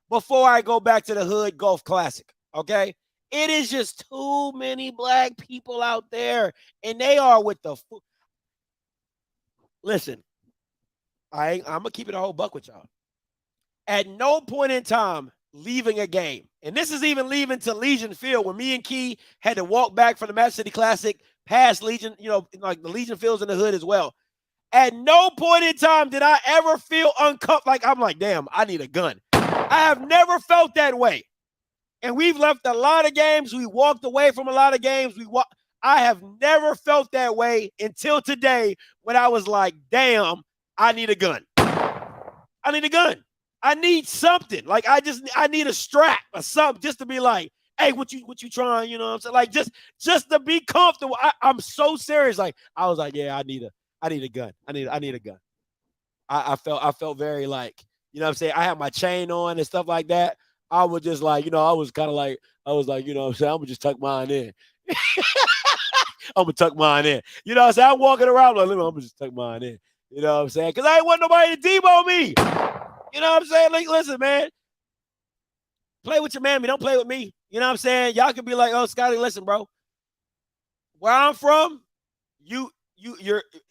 before I go back to the Hood Gulf Classic. Okay? It is just too many black people out there, and they are with the food. Listen, I'm going to keep it a whole buck with y'all. At no point in time leaving a game, and this is even leaving to Legion Field, when me and Key had to walk back from the Magic City Classic past Legion, like the Legion Field's in the hood as well. At no point in time did I ever feel uncomfortable. Like, I'm like, damn, I need a gun. I have never felt that way. And we've left a lot of games. We walked away from a lot of games. I have never felt that way until today, when I was like, damn, I need a gun. I need a gun. I need something. Like, I need a strap or something just to be like, hey, what you trying? You know what I'm saying? Like, just to be comfortable. I'm so serious. Like, I was like, yeah, I need a gun. I need a gun. I felt very like, you know what I'm saying? I had my chain on and stuff like that. I was just like, I was kind of like, you know what I'm saying? I'm going to just tuck mine in. I'm going to tuck mine in. You know what I'm saying? I'm walking around like, I'm going to just tuck mine in. You know what I'm saying? Because I ain't want nobody to debo me. You know what I'm saying? Like, listen, man. Play with your mammy. Don't play with me. You know what I'm saying? Y'all can be like, oh, Scotty, listen, bro. Where I'm from,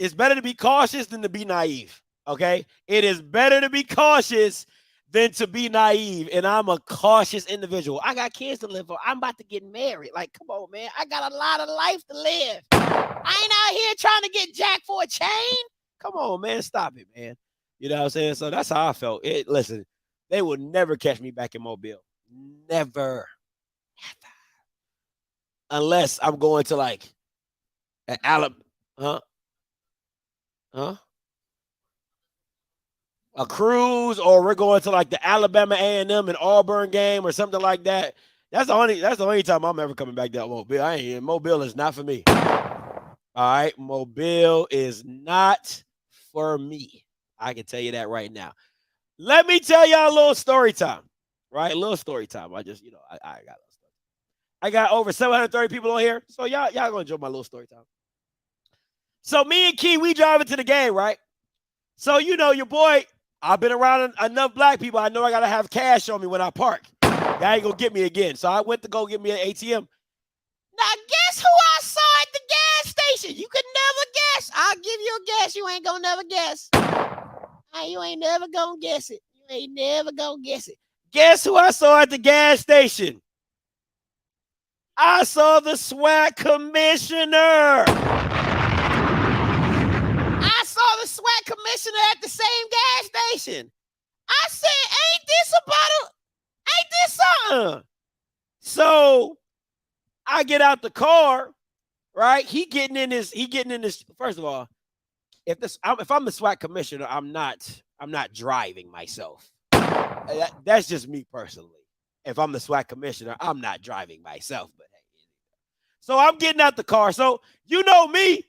it's better to be cautious than to be naive. Okay? It is better to be cautious than to be naive, and I'm a cautious individual. I got kids to live for. I'm about to get married. Like, come on, man. I got a lot of life to live. I ain't out here trying to get jacked for a chain. Come on, man. Stop it, man. You know what I'm saying? So that's how I felt. Listen, they will never catch me back in Mobile. Never. Unless I'm going to like an Alabama. A cruise, or we're going to like the Alabama A&M and Auburn game or something like that. That's the only time I'm ever coming back to Mobile. Mobile is not for me. All right, Mobile is not for me. I can tell you that right now. Let me tell y'all a little story time. Right, a little story time. I just, I got over 730 people on here, so y'all gonna enjoy my little story time. So me and Key, we driving to the game, right? So your boy, I've been around enough black people. I know I gotta have cash on me when I park. Y'all ain't gonna get me again. So I went to go get me an ATM. Now guess who I saw at the gas station? You could never guess. I'll give you a guess. You ain't gonna never guess. You ain't never gonna guess it. You ain't never gonna guess it. Guess who I saw at the gas station? I saw the SWAC commissioner. I saw the SWAC commissioner at the same gas station. I said, ain't this something? So I get out the car, right? He getting in this. First of all, if I'm the SWAC commissioner, I'm not driving myself. That's just me personally. If I'm the SWAC commissioner, I'm not driving myself. But hey, so I'm getting out the car. So you know me,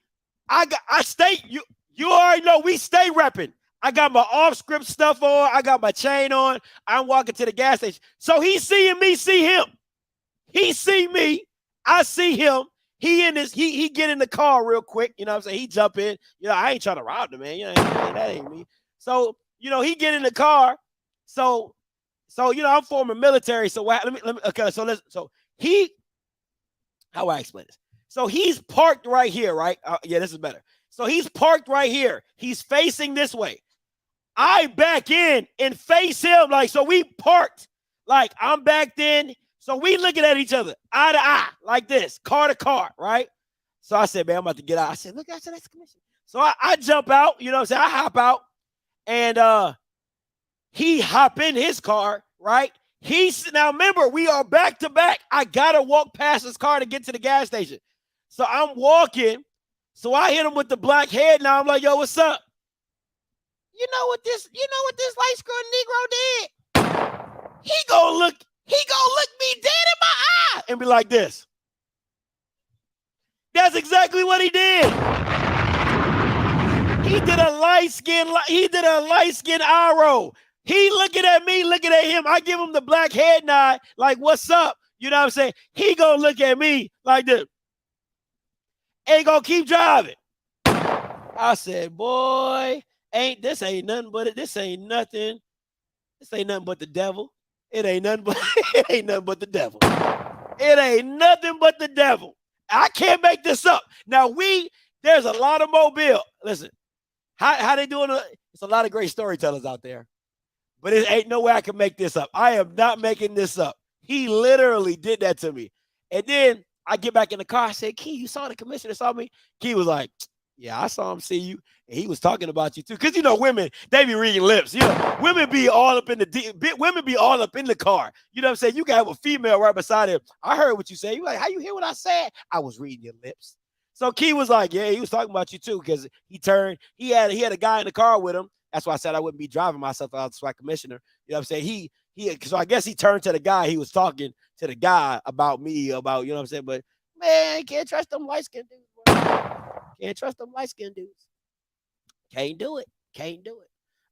I stay. You already know we stay repping. I got my Offscript stuff on. I got my chain on. I'm walking to the gas station. So he's seeing me see him. He see me. I see him. He get in the car real quick. You know what I'm saying? He jump in. I ain't trying to rob him, man. That ain't me. So, he get in the car. So I'm former military. So let me okay. So how do I explain this? So he's parked right here, right? Yeah, this is better. So he's parked right here. He's facing this way. I back in and face him. So we parked. I'm backed in. So we looking at each other, eye to eye, like this, car to car, right? So I said, man, I'm about to get out. I said, look, that's the commission. So I jump out, you know what I'm saying? I hop out, and he hop in his car, right? Now remember, we are back to back. I gotta walk past his car to get to the gas station. So I'm walking. So I hit him with the black head. Now I'm like, yo, what's up? You know what this light-skinned Negro did? He gonna look me dead in my eye and be like this. That's exactly what he did. He did a light skin eye roll. He looking at me, looking at him. I give him the black head nod, like, what's up? You know what I'm saying? He gonna look at me like this. Ain't gonna keep driving. I said, boy, this ain't nothing but the devil. It ain't nothing but the devil. It ain't nothing but the devil. I can't make this up. Now there's a lot of Mobile. Listen, how they doing? It's a lot of great storytellers out there, but it ain't no way I can make this up. I am not making this up. He literally did that to me. And then I get back in the car. I said, Key, you saw the commissioner saw me? Key was like, yeah, I saw him see you. And he was talking about you too. Because women, they be reading lips. Women be all up in the car. You know what I'm saying? You can have a female right beside him. I heard what you said. You like, how you hear what I said? I was reading your lips. So Key was like, yeah, he was talking about you too. Because he had a guy in the car with him. That's why I said I wouldn't be driving myself out to SWAC commissioner. You know what I'm saying? So I guess he turned to the guy. He was talking to the guy about me, you know what I'm saying? But man, can't trust them light-skinned dudes, bro. Can't trust them light-skinned dudes. Can't do it.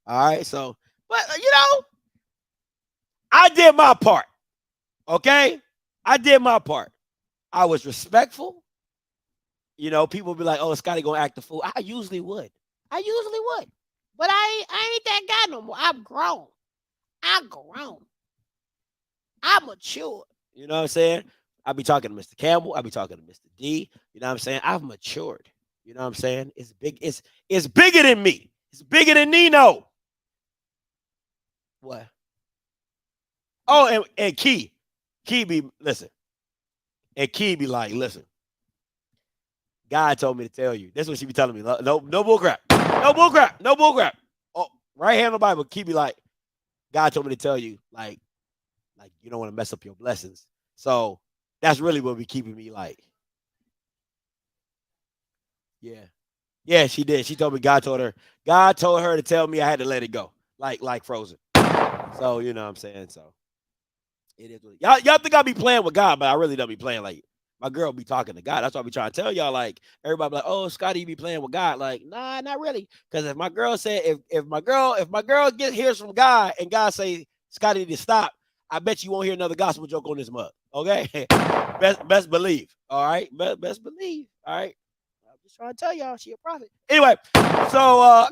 All right, so, but I did my part. Okay? I did my part. I was respectful. People be like, oh, Scotty gonna act the fool. I usually would. But I ain't that guy no more. I'm grown. I'm mature. You know what I'm saying? I be talking to Mr. Campbell. I be talking to Mr. D. You know what I'm saying? I've matured. You know what I'm saying? It's big. It's bigger than me. It's bigger than Nino. What? Oh, and Key be listen. And Key be like, listen. God told me to tell you. That's what she be telling me. No bull crap. No bull crap. Oh, right hand on the Bible. Key be like, God told me to tell you, like you don't want to mess up your blessings. So that's really what be keeping me like. Yeah. Yeah, she did. She told me God told her to tell me I had to let it go. Like Frozen. So, you know what I'm saying? So It is. Y'all think I be playing with God, but I really don't be playing like my girl be talking to God. That's why I be trying to tell y'all. Like everybody be like, oh, Scotty, you be playing with God. Like, nah, not really. Because if my girl said, if my girl hears from God and God say, Scotty, need to stop, I bet you won't hear another gospel joke on this mug. Okay, best believe. All right, best believe. All right, I'm just trying to tell y'all she a prophet. Anyway, so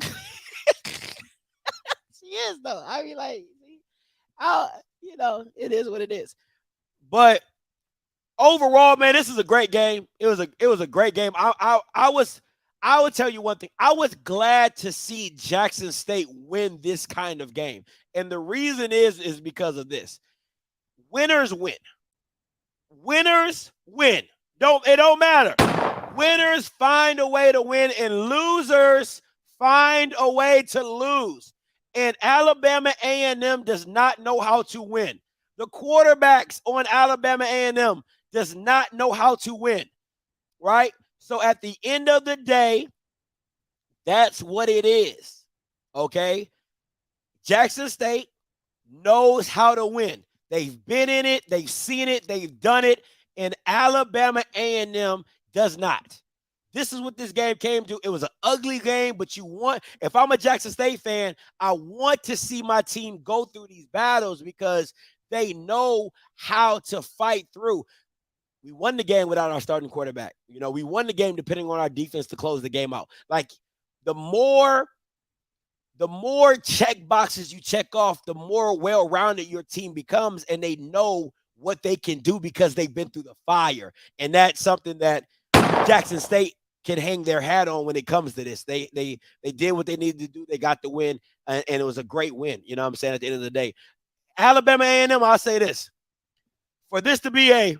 she is though. I mean, like, it is what it is. But overall, man, this is a great game. It was a great game. I would tell you one thing. I was glad to see Jackson State win this kind of game. And the reason is because of this. Winners win. Winners win. It don't matter. Winners find a way to win, and losers find a way to lose. And Alabama A&M does not know how to win. The quarterbacks on Alabama A&M does not know how to win, right? So at the end of the day, that's what it is, okay? Jackson State knows how to win. They've been in it. They've seen it. They've done it. And Alabama A&M does not. This is what this game came to. It was an ugly game, but if I'm a Jackson State fan, I want to see my team go through these battles because they know how to fight through. We won the game without our starting quarterback. We won the game depending on our defense to close the game out. Like the more check boxes you check off, the more well-rounded your team becomes, and they know what they can do because they've been through the fire. And that's something that Jackson State can hang their hat on when it comes to this. They did what they needed to do. They got the win, and it was a great win. You know what I'm saying? At the end of the day, Alabama A&M, I'll say this. For this to be a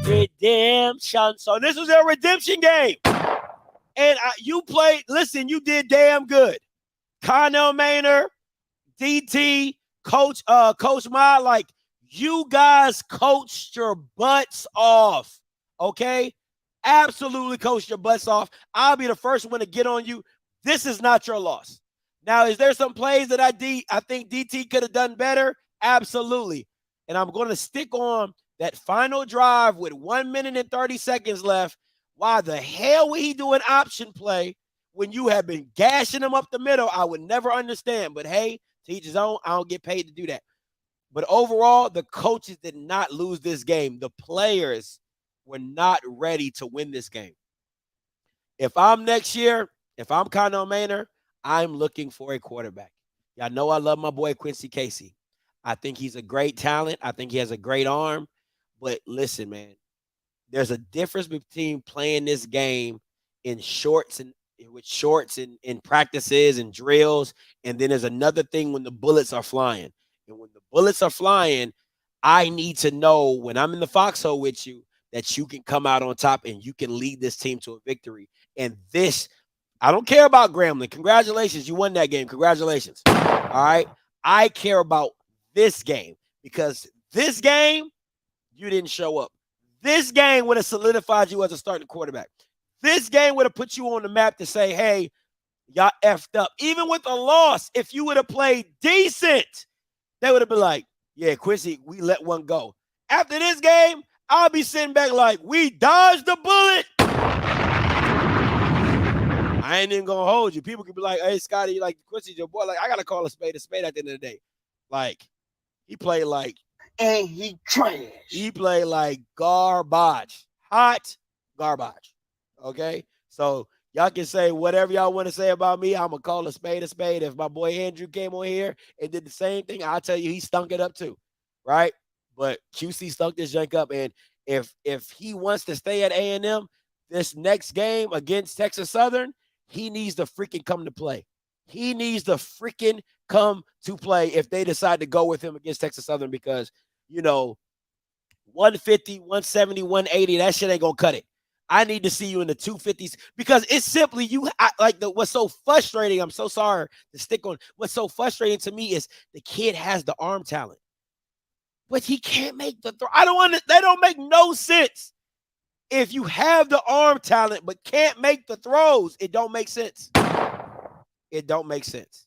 redemption. So this was a redemption game. And you did damn good. Connell Maynard, DT, Coach Ma, like you guys coached your butts off. Okay? Absolutely coached your butts off. I'll be the first one to get on you. This is not your loss. Now, is there some plays that I think DT could have done better? Absolutely. And I'm going to stick on that final drive with 1 minute and 30 seconds left. Why the hell would he do an option play when you have been gashing him up the middle? I would never understand. But hey, to each his own. I don't get paid to do that. But overall, the coaches did not lose this game. The players were not ready to win this game. If I'm Connell Maynard, I'm looking for a quarterback. Y'all know I love my boy Quincy Casey. I think he's a great talent. I think he has a great arm. But listen, man, there's a difference between playing this game in shorts and in practices and drills. And then there's another thing when the bullets are flying. And when the bullets are flying, I need to know when I'm in the foxhole with you that you can come out on top and you can lead this team to a victory. And this, I don't care about Grambling. Congratulations. You won that game. Congratulations. All right. I care about this game because this game, you didn't show up. This game would have solidified you as a starting quarterback. This game would have put you on the map to say, hey, y'all effed up. Even with a loss, if you would have played decent, they would have been like, yeah, Quincy, we let one go. After this game, I'll be sitting back like, we dodged the bullet. I ain't even going to hold you. People could be like, hey, Scotty, like, Quincy's your boy. Like, I got to call a spade at the end of the day. Like, he played like, and he trash. He played like garbage. Hot garbage. Okay? So y'all can say whatever y'all want to say about me. I'm going to call a spade a spade. If my boy Andrew came on here and did the same thing, I'll tell you he stunk it up too. Right? But QC stunk this junk up. And if he wants to stay at A&M this next game against Texas Southern, he needs to freaking come to play. He needs to freaking come to play if they decide to go with him against Texas Southern because, 150, 170, 180, that shit ain't going to cut it. I need to see you in the 250s because it's simply what's so frustrating. I'm so sorry to stick on. What's so frustrating to me is the kid has the arm talent, but he can't make the throw. They don't make no sense. If you have the arm talent but can't make the throws, it don't make sense. It don't make sense.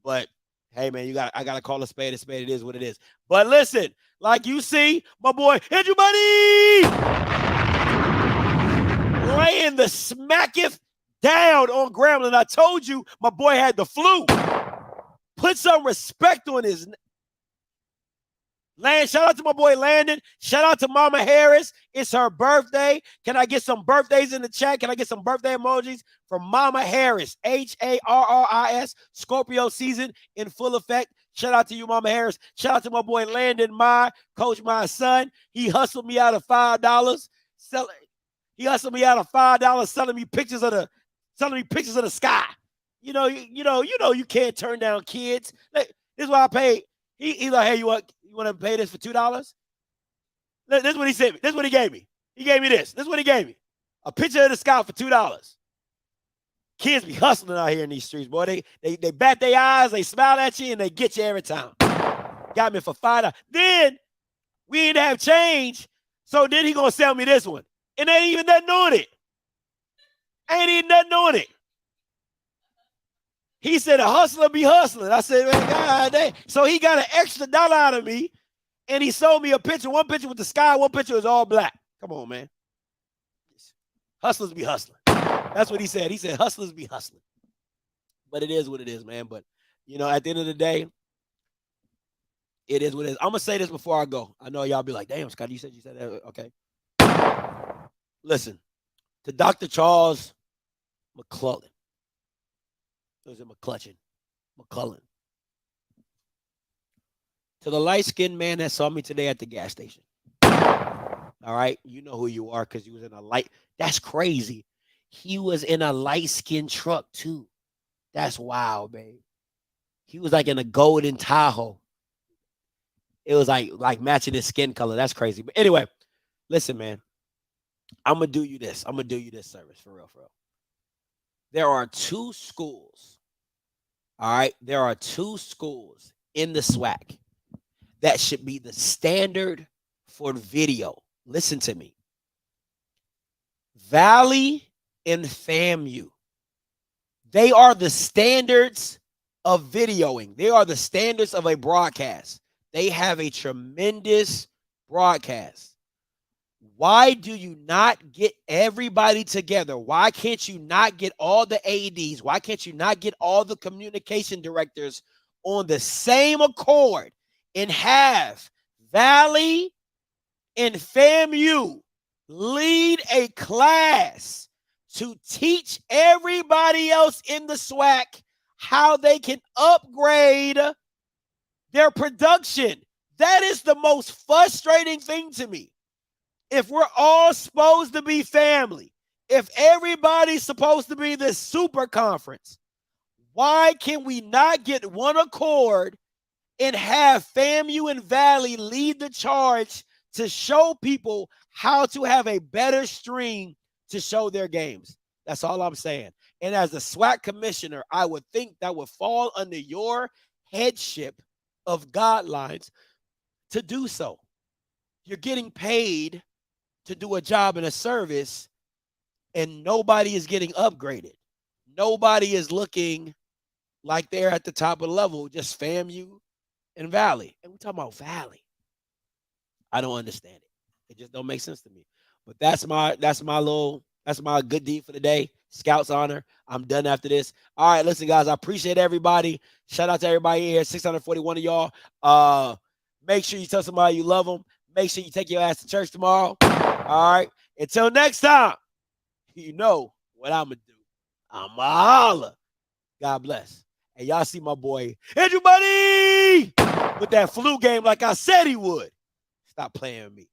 But hey, man, I gotta call a spade a spade. It is what it is. But listen, like you see, my boy Andrew Money laying the smacketh down on Grambling. I told you my boy had the flu. Put some respect on his Land. Shout out to my boy Landon. Shout out to Mama Harris. It's her birthday. Can I get some birthdays in the chat? Can I get some birthday emojis from Mama Harris? Harris. Scorpio season in full effect. Shout out to you, Mama Harris. Shout out to my boy Landon, my coach, my son. He hustled me out of $5. He hustled me out of $5 selling me pictures of the sky. You know, you can't turn down kids. This is why I paid. He's like, hey, you want to pay this for $2? This is what he sent me. This is what he gave me. He gave me this. This is what he gave me. A picture of the sky for $2. Kids be hustling out here in these streets, boy. They bat their eyes, they smile at you, and they get you every time. Got me for $5. Then we didn't have change, so then he gonna sell me this one. And ain't even nothing on it. Ain't even nothing on it. He said, a hustler be hustling. I said, man, God dang. So he got an extra $1 out of me, and he sold me a picture. One picture with the sky, one picture was all black. Come on, man. Hustlers be hustling. That's what he said. He said, hustlers be hustling. But it is what it is, man. But, you know, at the end of the day, it is what it is. I'm going to say this before I go. I know y'all be like, damn, Scott, you said that. Okay. Listen, to Dr. Charles McClellan. Was it McCullen. To the light-skinned man that saw me today at the gas station. All right, you know who you are because he was in a light. That's crazy. He was in a light-skinned truck too. That's wild, babe. He was like in a golden Tahoe. It was like matching his skin color. That's crazy. But anyway, listen, man. I'm gonna do you this. I'm gonna do you this service for real, for real. There are 2 schools. All right, there are 2 schools in the SWAC that should be the standard for video. Listen to me. Valley and FAMU. They are the standards of videoing. They are the standards of a broadcast. They have a tremendous broadcast. Why do you not get everybody together? Why can't you not get all the ADs? Why can't you not get all the communication directors on the same accord and have Valley and FAMU lead a class to teach everybody else in the SWAC how they can upgrade their production? That is the most frustrating thing to me. If we're all supposed to be family, if everybody's supposed to be this super conference, why can we not get one accord and have FAMU and Valley lead the charge to show people how to have a better stream to show their games? That's all I'm saying. And as a SWAC commissioner, I would think that would fall under your headship of guidelines to do so. You're getting paid to do a job and a service, and nobody is getting upgraded. Nobody is looking like they're at the top of the level, just FAMU and Valley. And we're talking about Valley. I don't understand it. It just don't make sense to me. But that's my good deed for the day. Scouts honor. I'm done after this. All right, listen, guys, I appreciate everybody. Shout out to everybody here, 641 of y'all. Make sure you tell somebody you love them. Make sure you take your ass to church tomorrow. All right. Until next time, you know what I'm going to do. I'm going to holler. God bless. And y'all see my boy, Andrew Money, with that flu game like I said he would. Stop playing with me.